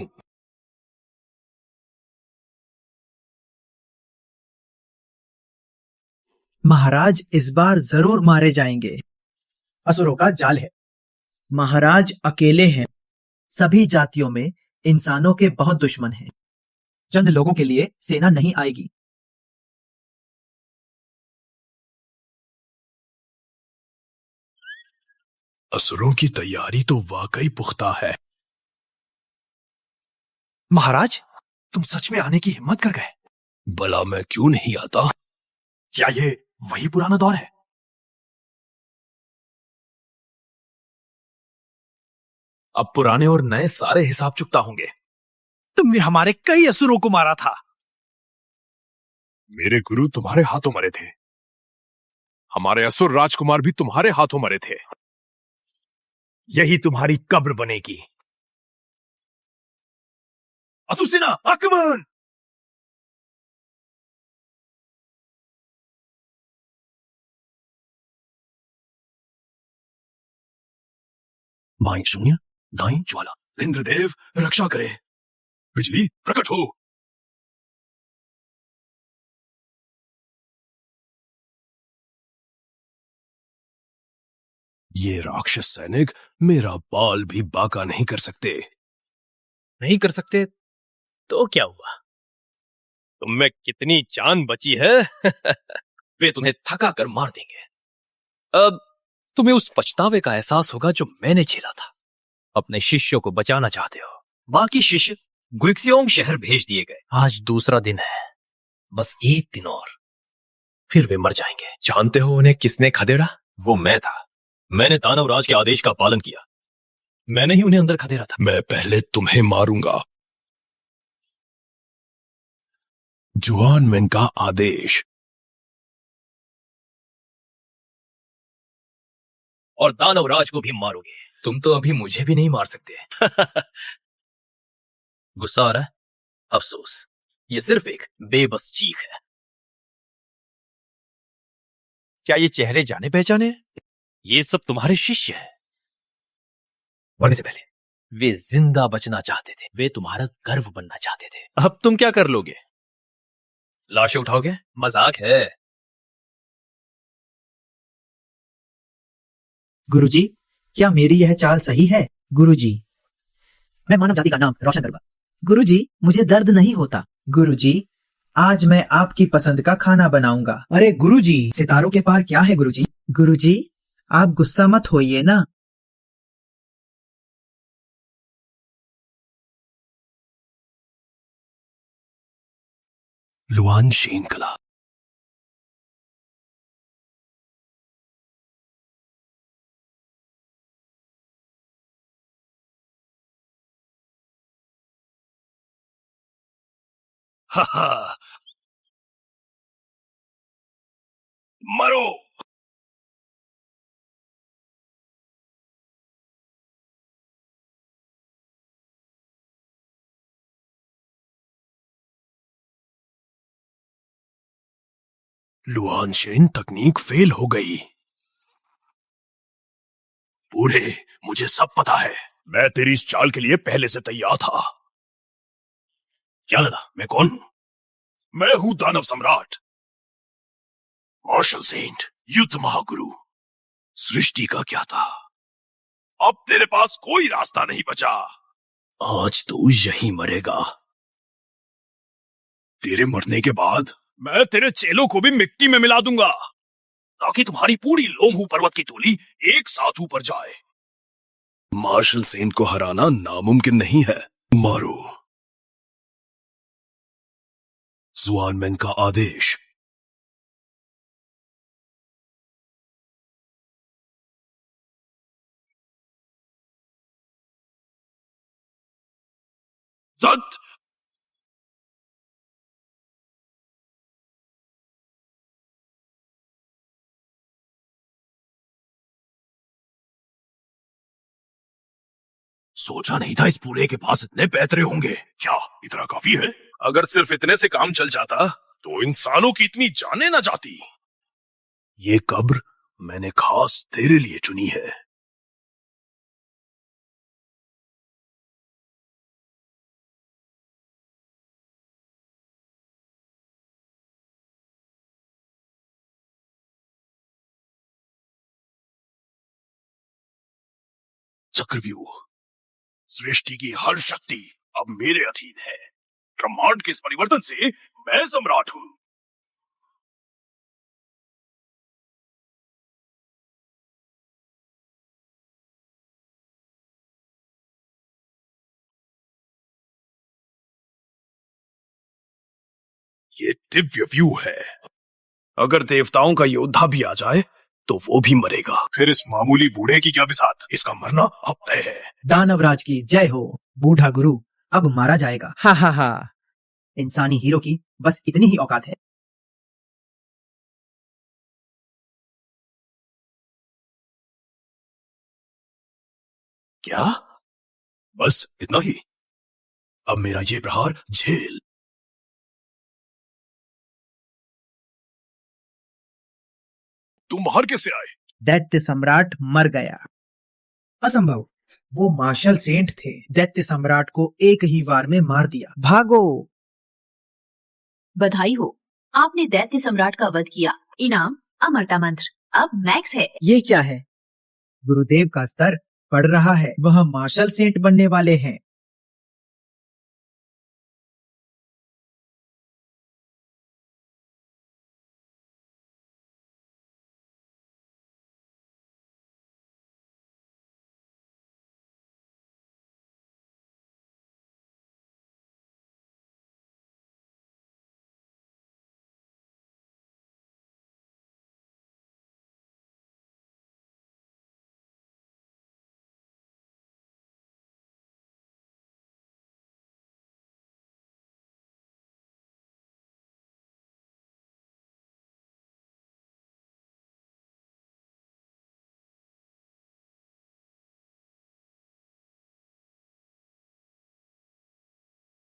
महाराज इस बार जरूर मारे जाएंगे। असुरों का जाल है। महाराज अकेले हैं। सभी जातियों में इंसानों के बहुत दुश्मन हैं। चंद लोगों के लिए सेना नहीं आएगी। असुरों की तैयारी तो वाकई पुख्ता है। महाराज, तुम सच में आने की हिम्मत कर गए। भला मैं क्यों नहीं आता? क्या ये वही पुराना दौर है? अब पुराने और नए सारे हिसाब चुकता होंगे। तुमने हमारे कई असुरों को मारा था। मेरे गुरु तुम्हारे हाथों मरे थे। हमारे असुर राजकुमार भी तुम्हारे हाथों मरे थे। यही तुम्हारी कब्र बनेगी। असुर सेना आक्रमण! बाईं शून्य, दाईं ज्वाला। इंद्रदेव रक्षा करे। बिजली प्रकट हो। ये राक्षस सैनिक मेरा बाल भी बाका नहीं कर सकते। नहीं कर सकते तो क्या हुआ? तुम्हें कितनी जान बची है? वे तुम्हें थका कर मार देंगे। अब तुम्हें उस पछतावे का एहसास होगा जो मैंने झेला था। अपने शिष्यों को बचाना चाहते हो। बाकी शिष्य गुइक्सियोंग शहर भेज दिए गए। आज दूसरा दिन है, बस एक दिन और, फिर वे मर जाएंगे। जानते हो उन्हें किसने खदेड़ा? वो मैं था। मैंने दानवराज के आदेश का पालन किया। मैंने ही उन्हें अंदर खदेड़ा था। मैं पहले तुम्हें मारूंगा। जुआन मेन का आदेश। और दानवराज को भी मारोगे। तुम तो अभी मुझे भी नहीं मार सकते। गुस्सा आ रहा है? अफसोस, ये सिर्फ एक बेबस चीख है। क्या ये चेहरे जाने पहचाने हैं? ये सब तुम्हारे शिष्य हैं। मरने से पहले वे जिंदा बचना चाहते थे। वे तुम्हारा गर्व बनना चाहते थे। अब तुम क्या कर लोगे? लाशें उठाओगे? मजाक है। गुरुजी, क्या मेरी यह चाल सही है? गुरुजी, मैं मानव जाति का नाम रोशन करूंगा। गुरुजी, मुझे दर्द नहीं होता। गुरुजी, आज मैं आपकी पसंद का खाना बनाऊंगा। अरे गुरुजी, सितारों के पार क्या है गुरुजी? गुरुजी, आप गुस्सा मत होइए ना। लुआन शेन कला। मरो। लुआन शेन तकनीक फेल हो गई। बूढ़े, मुझे सब पता है। मैं तेरी इस चाल के लिए पहले से तैयार था। क्या लगा मैं कौन हूं? मैं हूं दानव सम्राट, मार्शल सेंट, युद्ध महागुरु। सृष्टि का क्या था? अब तेरे पास कोई रास्ता नहीं बचा। आज तू यहीं मरेगा। तेरे मरने के बाद मैं तेरे चेलों को भी मिट्टी में मिला दूंगा, ताकि तुम्हारी पूरी लोमहू पर्वत की टोली एक साथ ऊपर जाए। मार्शल सेंट को हराना नामुमकिन नहीं है। मारो। जुआनमैन का आदेश। सत। सोचा नहीं था इस पूरे के पास इतने पैतरे होंगे। क्या इतना काफी है? अगर सिर्फ इतने से काम चल जाता तो इंसानों की इतनी जाने ना जाती। ये कब्र मैंने खास तेरे लिए चुनी है। चक्रव्यूह। सृष्टि की हर शक्ति अब मेरे अधीन है। ब्रह्मांड के इस परिवर्तन से मैं सम्राट हूं। ये दिव्य व्यू है। अगर देवताओं का योद्धा भी आ जाए तो वो भी मरेगा। फिर इस मामूली बूढ़े की क्या बिसात? इसका मरना अब तय है। दानवराज की जय हो। बूढ़ा गुरु अब मारा जाएगा। हा हा हा। इंसानी हीरो की बस इतनी ही औकात है। क्या? बस इतना ही? अब मेरा ये प्रहार झेल। तुम बाहर कैसे आए? दैत्य सम्राट मर गया। असंभव। वो मार्शल सेंट थे। दैत्य सम्राट को एक ही वार में मार दिया। भागो। बधाई हो, आपने दैत्य सम्राट का वध किया। इनाम अमरता मंत्र अब मैक्स है। ये क्या है? गुरुदेव का स्तर बढ़ रहा है। वह मार्शल सेंट बनने वाले हैं।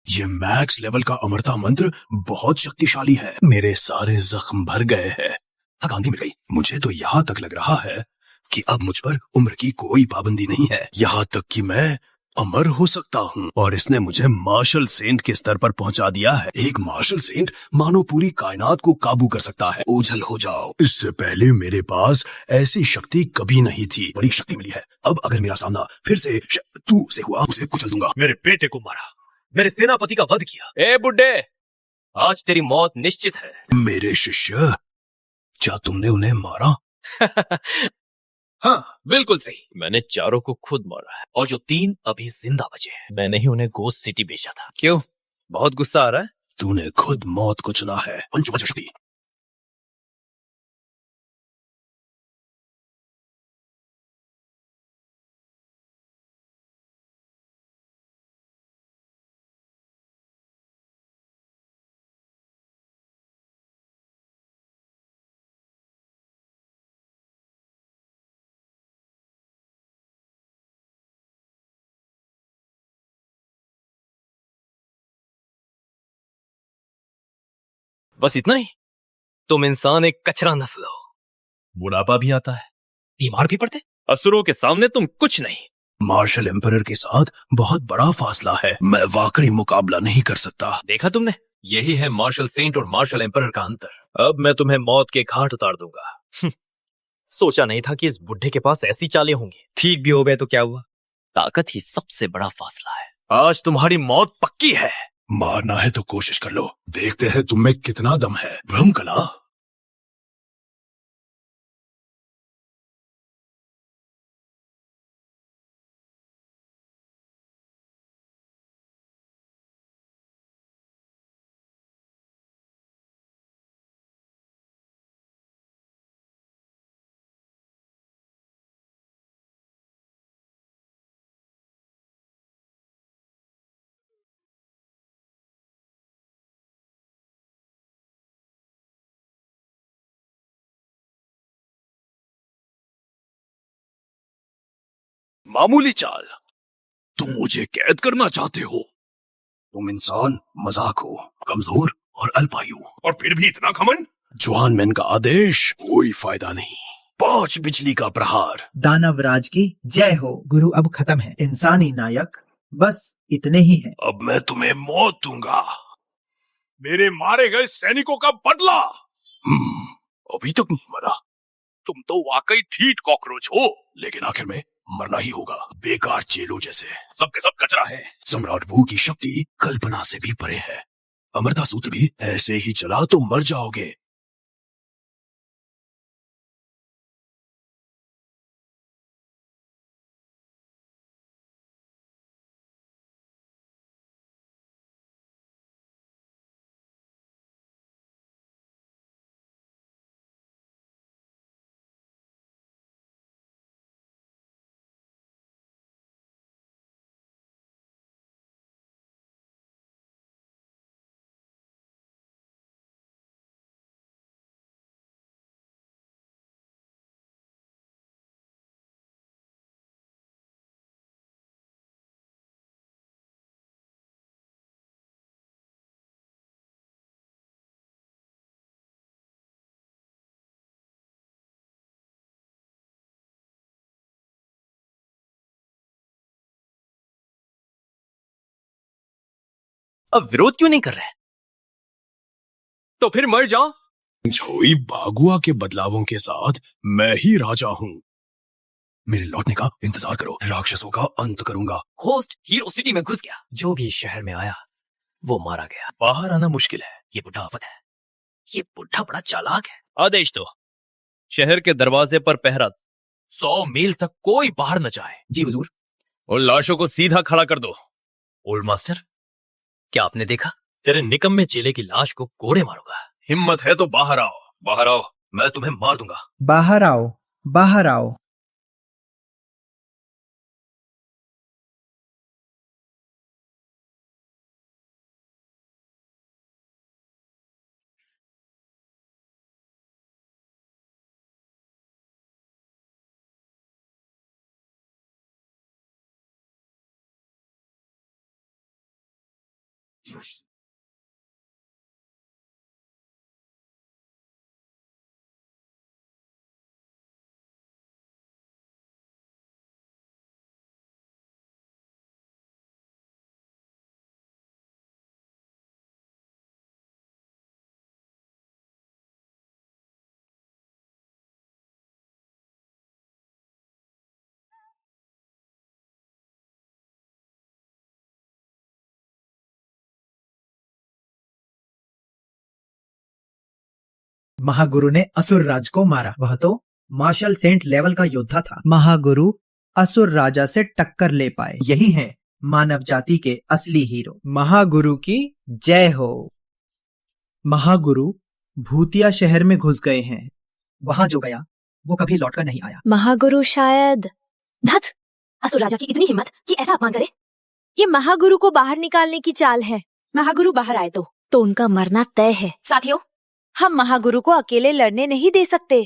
ये मैक्स लेवल का अमरता मंत्र बहुत शक्तिशाली है। मेरे सारे जख्म भर गए हैं। थकान भी मिल गई। मुझे तो यहाँ तक लग रहा है कि अब मुझ पर उम्र की कोई पाबंदी नहीं है। यहाँ तक कि मैं अमर हो सकता हूँ और इसने मुझे मार्शल सेंट के स्तर पर पहुँचा दिया है। एक मार्शल सेंट मानो पूरी कायनात को काबू कर सकता है। ओझल हो जाओ। इससे पहले मेरे पास ऐसी शक्ति कभी नहीं थी। बड़ी शक्ति मिली है। अब अगर मेरा सामना फिर से तू से हुआ, उसे कुचल दूंगा। मेरे बेटे को मारा, मेरे सेनापति का वध किया। ए बुड्ढे, आज तेरी मौत निश्चित है। मेरे शिष्य, क्या तुमने उन्हें मारा? हाँ, बिल्कुल सही। मैंने चारों को खुद मारा है और जो 3 अभी जिंदा बचे हैं, मैंने ही उन्हें गोस्ट सिटी भेजा था। क्यों, बहुत गुस्सा आ रहा है? तूने खुद मौत को चुना है। पंचवज्र। बस इतना ही? तुम इंसान एक कचरा नस्ल हो। बुढ़ापा भी आता है, बीमार भी पड़ते। असुरों के सामने तुम कुछ नहीं। मार्शल एम्परर के साथ बहुत बड़ा फासला है। मैं वाकई मुकाबला नहीं कर सकता। देखा तुमने, यही है मार्शल सेंट और मार्शल एम्परर का अंतर। अब मैं तुम्हें मौत के घाट उतार दूंगा। सोचा नहीं था कि इस बुढ़े के पास ऐसी चालें होंगी। ठीक भी हो गए तो क्या हुआ, ताकत ही सबसे बड़ा फासला है। आज तुम्हारी मौत पक्की है। मारना है तो कोशिश कर लो, देखते हैं तुम में कितना दम है। ब्रह्म कला। मामूली चाल। तुम मुझे कैद करना चाहते हो? तुम इंसान मजाक हो, कमजोर और अल्पायु, और फिर भी इतना घमंड। जवान मैन का आदेश, कोई फायदा नहीं। 5 बिजली का प्रहार। दानवराज की जय हो। गुरु अब खत्म है। इंसानी नायक बस इतने ही हैं। अब मैं तुम्हें मौत दूंगा। मेरे मारे गए सैनिकों का बदला। अभी तक नहीं मरा। तुम तो वाकई ठीठ कॉकरोच हो, लेकिन आखिर में मरना ही होगा। बेकार चेलों जैसे सबके सब कचरा है। सम्राट वू की शक्ति कल्पना से भी परे है। अमरता सूत्र भी ऐसे ही चला तो मर जाओगे। अब विरोध क्यों नहीं कर रहे? तो फिर मर जाओ। झोई बागुआ के बदलावों के साथ मैं ही राजा हूँ। मेरे लौटने का इंतजार करो, राक्षसों का अंत करूंगा। होस्ट हीरो सिटी में घुस गया। जो भी शहर में आया वो मारा गया। बाहर आना मुश्किल है। ये बुढ़ा आफत है। ये बुढ़ा बड़ा चालाक है। आदेश दो, शहर के दरवाजे पर पहरा 100 मील तक कोई बाहर न जाए। जी हुजूर। और लाशों को सीधा खड़ा कर दो। ओल्ड मास्टर, क्या आपने देखा? तेरे निकम्मे चेले की लाश को कोड़े मारूंगा। हिम्मत है तो बाहर आओ। बाहर आओ, मैं तुम्हें मार दूंगा। बाहर आओ, बाहर आओ। महागुरु ने असुर राज को मारा। वह तो मार्शल सेंट लेवल का योद्धा था। महागुरु असुर राजा से टक्कर ले पाए। यही है मानव जाति के असली हीरो। महागुरु की जय हो। महागुरु भूतिया शहर में घुस गए हैं। वहां जो गया वो कभी लौटकर नहीं आया। महागुरु शायद धत, असुर राजा की इतनी हिम्मत कि ऐसा अपमान करे। ये महागुरु को बाहर निकालने की चाल है। महागुरु बाहर आए तो उनका मरना तय है। साथियों, हम महागुरु को अकेले लड़ने नहीं दे सकते।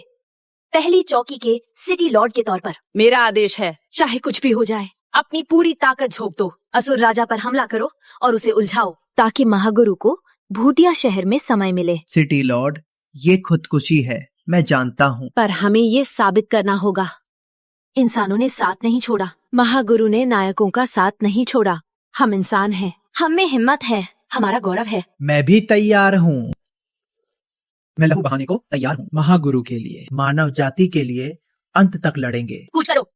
पहली चौकी के सिटी लॉर्ड के तौर पर मेरा आदेश है, चाहे कुछ भी हो जाए, अपनी पूरी ताकत झोंक दो, असुर राजा पर हमला करो और उसे उलझाओ, ताकि महागुरु को भूतिया शहर में समय मिले। सिटी लॉर्ड, ये खुदकुशी है, मैं जानता हूँ। पर हमें ये साबित करना होगा। इंसानों ने साथ नहीं छोड़ा, महागुरु ने नायकों का साथ नहीं छोड़ा। हम इंसान हैं, हम में हिम्मत है, हमारा गौरव है। मैं भी तैयार हूँ। मैं लहू बहाने को तैयार हूँ। महागुरु के लिए, मानव जाति के लिए अंत तक लड़ेंगे। कूच करो।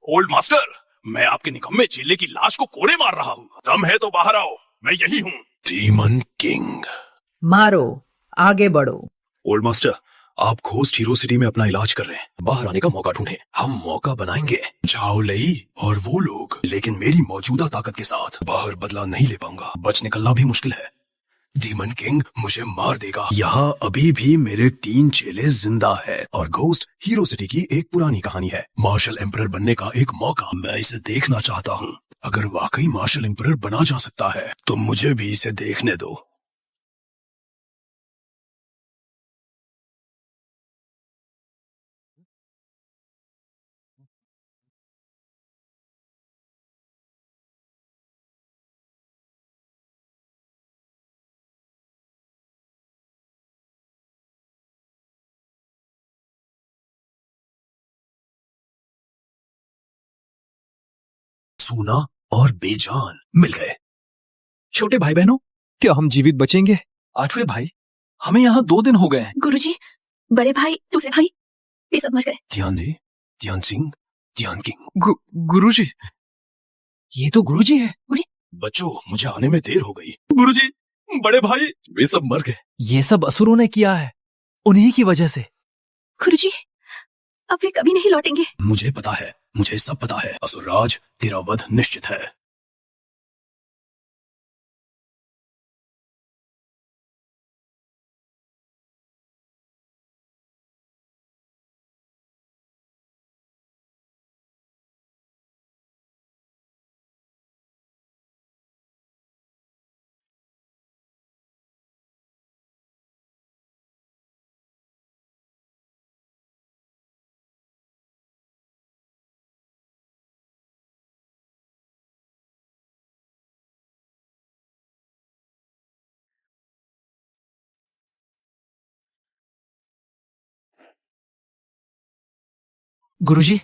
ओल्ड मास्टर, मैं आपके निकम्मे चेले की लाश को कोड़े मार रहा हूँ। दम है तो बाहर आओ, मैं यही हूँ। Demon king. मारो, आगे बढ़ो। ओल्ड मास्टर, आप घोस्ट हीरो सिटी में अपना इलाज कर रहे हैं। बाहर आने का मौका ढूंढे। हम मौका बनाएंगे। जाओ लई और वो लोग, लेकिन मेरी मौजूदा ताकत के साथ बाहर बदला नहीं ले पाऊंगा। बच निकलना भी मुश्किल है। डीमन किंग मुझे मार देगा। यहाँ अभी भी मेरे 3 चेले जिंदा है और घोस्ट हीरो सिटी की एक पुरानी कहानी है। मार्शल एम्परर बनने का एक मौका, मैं इसे देखना चाहता हूँ। अगर वाकई मार्शल एम्परर बना जा सकता है तो मुझे भी इसे देखने दो। सूना और बेजान मिल गए। छोटे भाई बहनों, क्या हम जीवित बचेंगे? आठवें भाई, हमें यहाँ 2 दिन हो गए हैं। गुरुजी, बड़े भाई, दूसरे भाई, वे सब मर गए। ध्यान दे, ध्यान सिंह, ध्यान किंग। गुरुजी, ये तो गुरुजी है। बच्चों, मुझे आने में देर हो गई। गुरुजी, बड़े भाई, वे सब मर गए। ये सब असुरों ने किया है, उन्हीं की वजह से। गुरुजी, अब वे कभी नहीं लौटेंगे। मुझे पता है, मुझे सब पता है। असुरराज, तेरा वध निश्चित है। गुरुजी,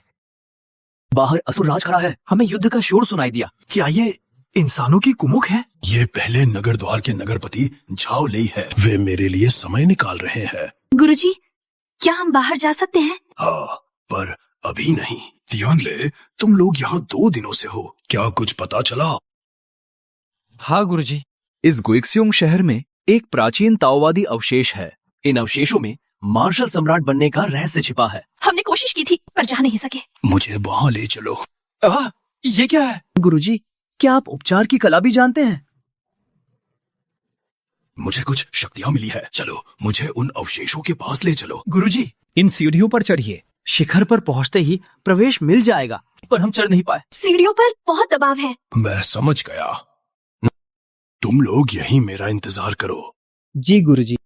बाहर असुरराज खड़ा है। हमें युद्ध का शोर सुनाई दिया। क्या ये इंसानों की कुमुक है? ये पहले नगर द्वार के नगरपति झाओ लेई है। वे मेरे लिए समय निकाल रहे हैं। गुरुजी, क्या हम बाहर जा सकते हैं? हाँ, पर अभी नहीं। ध्यान ले, तुम लोग यहाँ 2 दिनों से हो, क्या कुछ पता चला? हाँ गुरुजी, इस गुइक्सियोंग शहर में एक प्राचीन ताओवादी अवशेष है। इन अवशेषों में मार्शल सम्राट बनने का रहस्य छिपा है। हमने कोशिश की थी पर जा नहीं सके। मुझे वहाँ ले चलो। ये क्या है? गुरुजी, क्या आप उपचार की कला भी जानते हैं? मुझे कुछ शक्तियाँ मिली है। चलो, मुझे उन अवशेषों के पास ले चलो। गुरुजी, इन सीढ़ियों पर चढ़िए। शिखर पर पहुंचते ही प्रवेश मिल जाएगा, पर हम चढ़ नहीं पाए। सीढ़ियों पर बहुत दबाव है। मैं समझ गया। तुम लोग यहीं मेरा इंतजार करो। जी गुरुजी।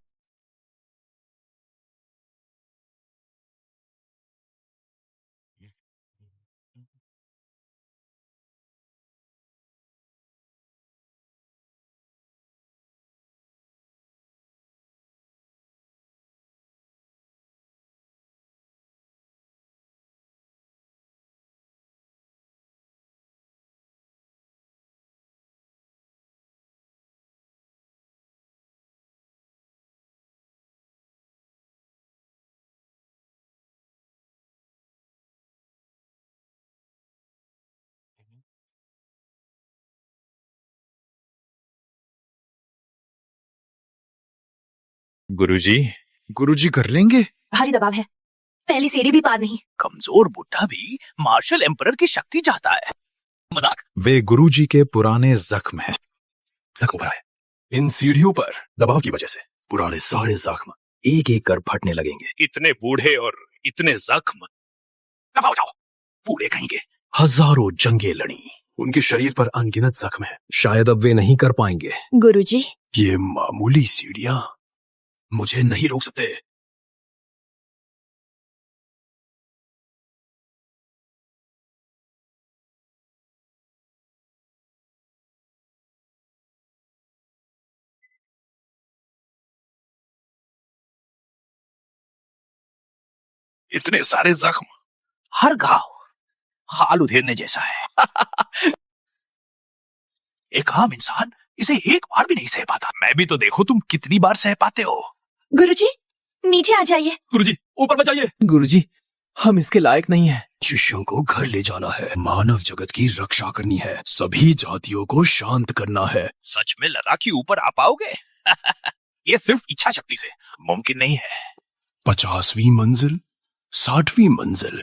गुरुजी, गुरुजी कर लेंगे। भारी दबाव है, पहली सीढ़ी भी पार नहीं। कमजोर बुढ़ा भी मार्शल एम्परर की शक्ति चाहता है। मजाक। वे गुरुजी के पुराने जख्म हैं। जख्म भरा है। इन सीढ़ियों पर दबाव की वजह से पुराने सारे जख्म एक एक कर फटने लगेंगे। इतने बूढ़े और इतने जख्म। दबाओ जाओ, बूढ़े कहीं के। हजारों जंगें लड़ी, उनके शरीर पर अनगिनत जख्म है। शायद अब वे नहीं कर पाएंगे। गुरुजी, ये मामूली सीढ़ियां मुझे नहीं रोक सकते। इतने सारे जख्म, हर घाव हाल उधेड़ने जैसा है। एक आम इंसान इसे एक बार भी नहीं सह पाता। मैं भी तो देखो तुम कितनी बार सह पाते हो। गुरुजी, नीचे आ जाइए। गुरुजी, ऊपर बचाइए। गुरुजी, हम इसके लायक नहीं हैं। शिष्यों को घर ले जाना है, मानव जगत की रक्षा करनी है, सभी जातियों को शांत करना है। सच में लड़ाकी ऊपर आ पाओगे? ये सिर्फ इच्छा शक्ति से मुमकिन नहीं है। 50वीं मंजिल, 60वीं मंजिल,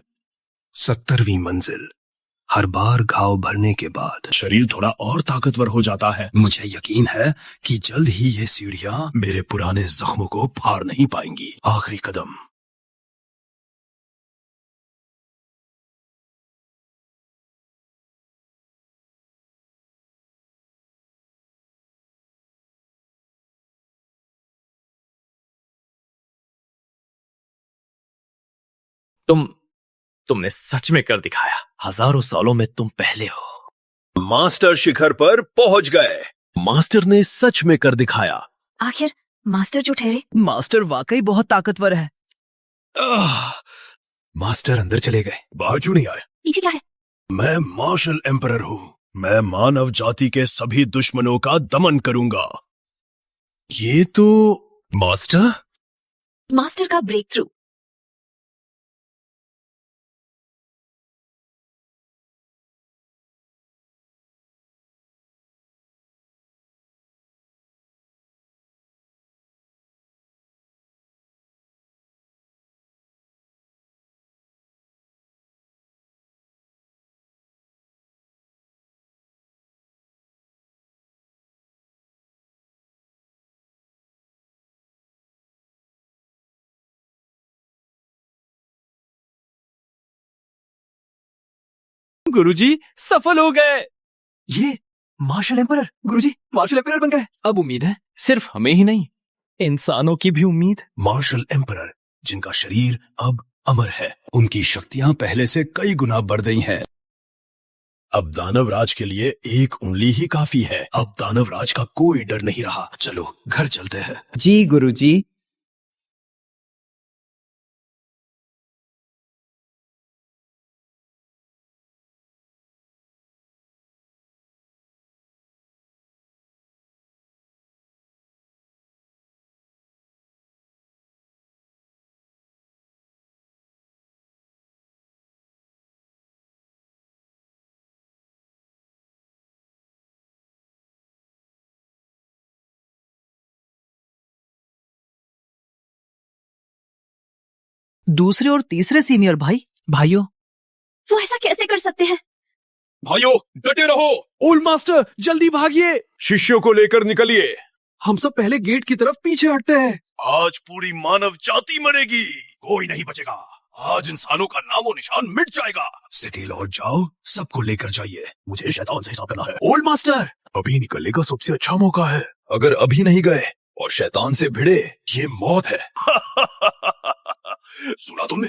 70वीं मंजिल। हर बार घाव भरने के बाद शरीर थोड़ा और ताकतवर हो जाता है। मुझे यकीन है कि जल्द ही ये सीढ़ियां मेरे पुराने जख्मों को फाड़ नहीं पाएंगी। आखिरी कदम। तुमने सच में कर दिखाया। हजारों सालों में तुम पहले हो। मास्टर शिखर पर पहुंच गए। मास्टर ने सच में कर दिखाया। आखिर मास्टर जो ठहरे। मास्टर वाकई बहुत ताकतवर है। मास्टर अंदर चले गए, बाहर क्यों नहीं आए? पीछे क्या है? मैं मार्शल एम्परर हूँ। मैं मानव जाति के सभी दुश्मनों का दमन करूंगा। ये तो मास्टर? मास्टर का ब्रेक थ्रू। गुरुजी, सफल हो गए। ये मार्शल एम्परर, गुरुजी मार्शल एम्परर बन गए। अब उम्मीद है सिर्फ हमें ही नहीं, इंसानों की भी उम्मीद। मार्शल एम्परर, जिनका शरीर अब अमर है, उनकी शक्तियां पहले से कई गुना बढ़ गई हैं। अब दानव राज के लिए एक उंगली ही काफी है। अब दानव राज का कोई डर नहीं रहा। चलो घर चलते हैं। जी गुरुजी। दूसरे और तीसरे सीनियर भाइयों। वो ऐसा कैसे कर सकते हैं? भाइयों डटे रहो। ओल्ड मास्टर जल्दी भागिए। शिष्यों को लेकर निकलिए। हम सब पहले गेट की तरफ पीछे हटते हैं। आज पूरी मानव जाति मरेगी, कोई नहीं बचेगा। आज इंसानों का नामो निशान मिट जाएगा। सिटी लौट जाओ, सबको लेकर जाइए। मुझे शैतान से हिसाब करना है। ओल्ड मास्टर, अभी निकलने का सबसे अच्छा मौका है। अगर अभी नहीं गए और शैतान से भिड़े, ये मौत है। सुना तुमने?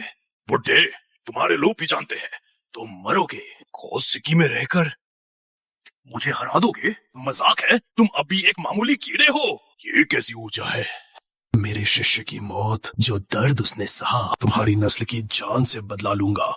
बुड्ढे, तुम्हारे लोग भी जानते हैं तुम मरोगे। सिटी में रहकर मुझे हरा दोगे? मजाक है? तुम अभी एक मामूली कीड़े हो। ये कैसी ऊर्जा है? मेरे शिष्य की मौत, जो दर्द उसने सहा, तुम्हारी नस्ल की जान से बदला लूंगा।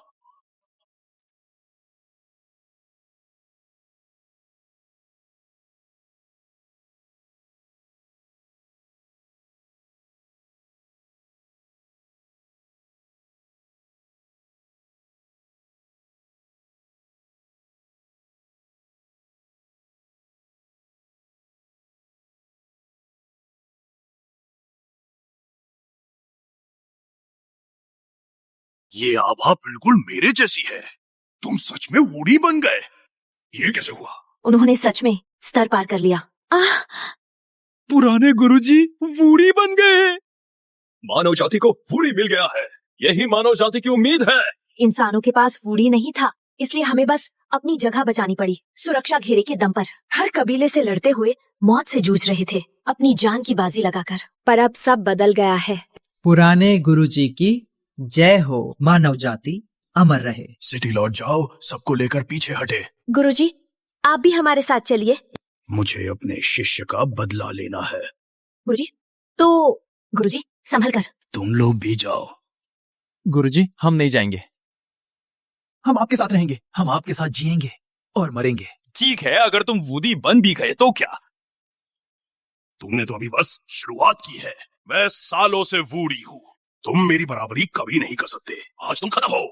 ये आभा बिल्कुल मेरे जैसी है। तुम सच में वूडी बन गए? ये कैसे हुआ? उन्होंने सच में स्तर पार कर लिया। पुराने गुरुजी वूडी बन गए। मानव जाति को वूडी मिल गया है। यही मानव जाति की उम्मीद है। इंसानों के पास वूडी नहीं था, इसलिए हमें बस अपनी जगह बचानी पड़ी। सुरक्षा घेरे के दम पर हर कबीले से लड़ते हुए मौत से जूझ रहे थे, अपनी जान की बाजी लगाकर। पर अब सब बदल गया है। पुराने गुरुजी की जय हो। मानव जाति अमर रहे। सिटी लौट जाओ, सबको लेकर पीछे हटे। गुरुजी, आप भी हमारे साथ चलिए। मुझे अपने शिष्य का बदला लेना है। गुरुजी संभल कर। तुम लोग भी जाओ। गुरुजी, हम नहीं जाएंगे। हम आपके साथ रहेंगे। हम आपके साथ जिएंगे और मरेंगे। ठीक है, अगर तुम वूडी बन भी गए तो क्या? तुमने तो अभी बस शुरुआत की है। मैं सालों से वूडी हूँ। तुम मेरी बराबरी कभी नहीं कर सकते। आज तुम खत्म हो।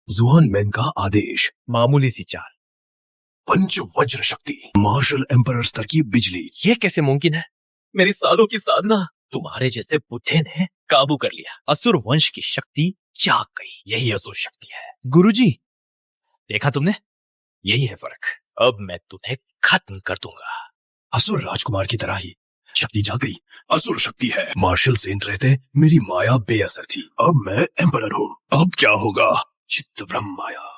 जुआन मैन का आदेश। मामूली सी चाल। पंच वज्र शक्ति, मार्शल एम्परर स्तर की बिजली। ये कैसे मुमकिन है? मेरी सालों की साधना तुम्हारे जैसे बुद्धे ने काबू कर लिया। असुर वंश की शक्ति जाग गई। यही असुर शक्ति है। गुरुजी, देखा तुमने? यही है फर्क। अब मैं तुम्हें खत्म कर दूंगा। असुर राजकुमार की तरह ही शक्ति जाग गई। असुर शक्ति है। मार्शल सेन रहते मेरी माया बेअसर थी। अब मैं एम्परर हूँ। अब क्या होगा? चित्त ब्रह्म माया।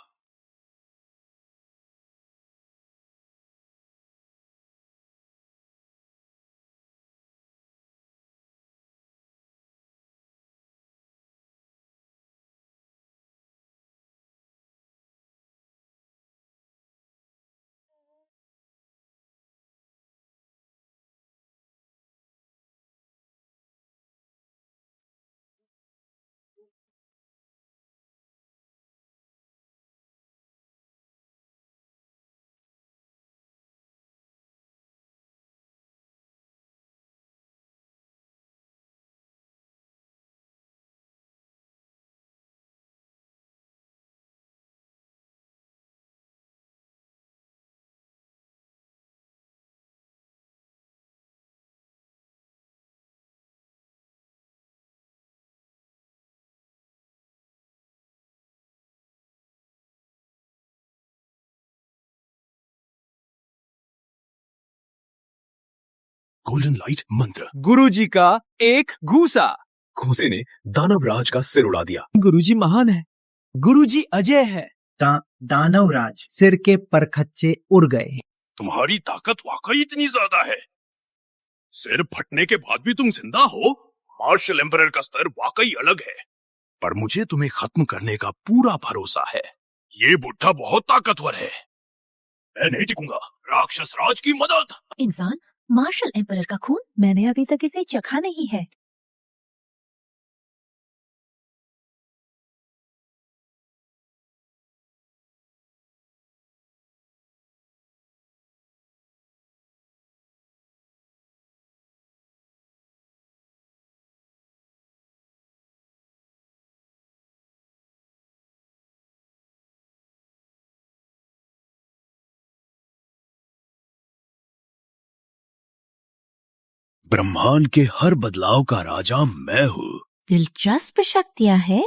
गोल्डन लाइट मंत्र। गुरुजी का एक घूसा। घूसे ने दानवराज का सिर उड़ा दिया। गुरुजी महान है। गुरुजी अजय है। दानवराज सिर के परखच्चे उड़ गए। तुम्हारी ताकत वाकई इतनी ज्यादा है। सिर फटने के बाद भी तुम जिंदा हो। मार्शल एम्परर का स्तर वाकई अलग है। पर मुझे तुम्हें खत्म करने का पूरा भरोसा है। ये बुढ़ा बहुत ताकतवर है। मैं नहीं टिकूंगा। राक्षस राज की मदद। इंसान, मार्शल एम्परर का खून मैंने अभी तक इसे चखा नहीं है। ब्रह्मांड के हर बदलाव का राजा मैं हूँ। दिलचस्प शक्तियाँ हैं।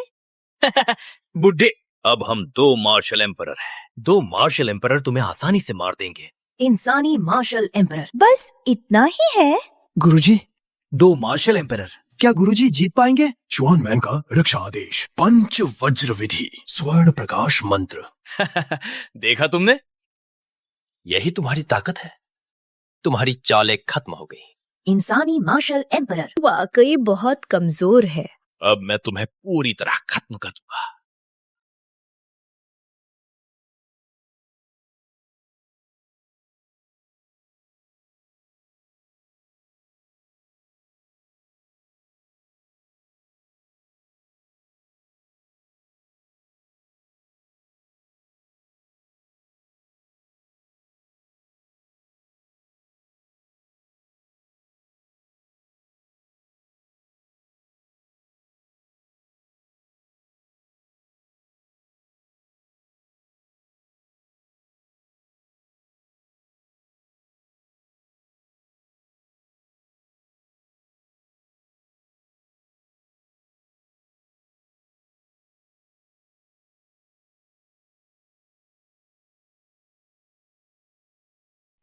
बुड्ढे, अब हम 2 मार्शल एम्परर हैं। 2 मार्शल एम्परर तुम्हें आसानी से मार देंगे। इंसानी मार्शल एम्परर, बस इतना ही है। गुरुजी, 2 मार्शल एम्परर, क्या गुरुजी जीत पाएंगे? जुआन मैन का रक्षा आदेश। पंच वज्र विधि, स्वर्ण प्रकाश मंत्र। देखा तुमने? यही तुम्हारी ताकत है। तुम्हारी चालें खत्म हो गई। इंसानी मार्शल एम्परर वाकई बहुत कमजोर है। अब मैं तुम्हें पूरी तरह खत्म कर दूंगा।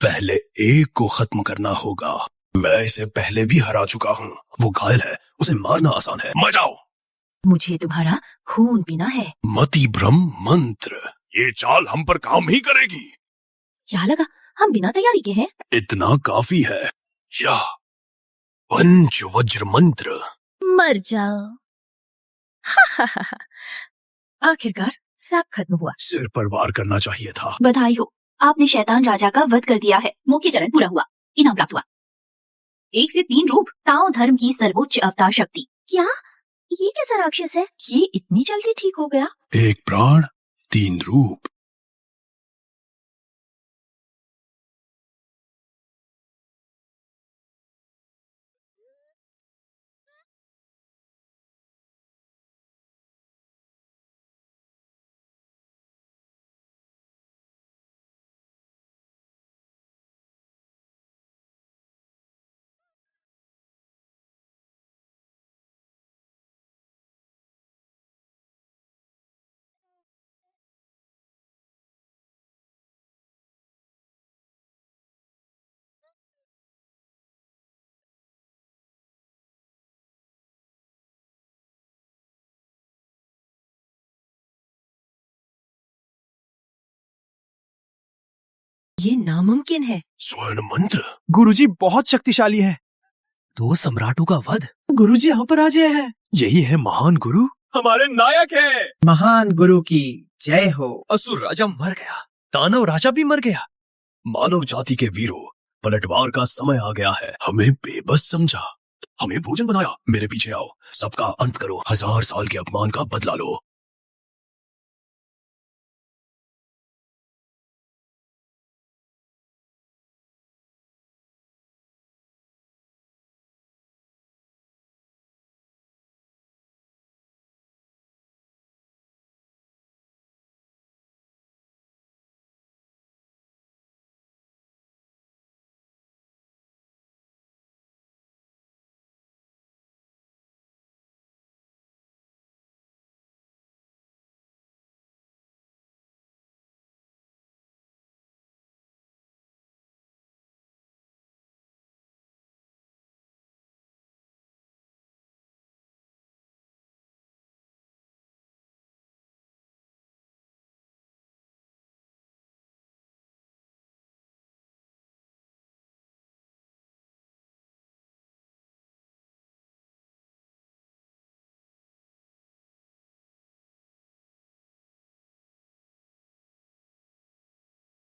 पहले एक को खत्म करना होगा। मैं इसे पहले भी हरा चुका हूँ। वो घायल है, उसे मारना आसान है। मजाओ। मुझे तुम्हारा खून पीना है। मति भ्रम मंत्र। ये चाल हम पर काम ही करेगी। क्या लगा हम बिना तैयारी के हैं? इतना काफी है। या पंच वज्र मंत्र। मर जाओ। आखिरकार सब खत्म हुआ। सिर पर वार करना चाहिए था। बधाई हो, आपने शैतान राजा का वध कर दिया है। मुख्य चरण पूरा हुआ, इनाम प्राप्त हुआ। 1 से 3 रूप, ताओ धर्म की सर्वोच्च अवतार शक्ति। क्या ये कैसा राक्षस है? ये इतनी जल्दी ठीक हो गया? 1 प्राण 3 रूप। ये नामुमकिन है। स्वर्ण मंत्र। गुरुजी बहुत शक्तिशाली है। 2 सम्राटों का वध। गुरुजी यहाँ पर आ गए हैं। यही है महान गुरु। हमारे नायक है। महान गुरु की जय हो। असुर राजा मर गया, दानव राजा भी मर गया। मानव जाति के वीरों, पलटवार का समय आ गया है। हमें बेबस समझा, हमें भोजन बनाया। मेरे पीछे आओ, सबका अंत करो, 1000 साल के अपमान का बदला लो।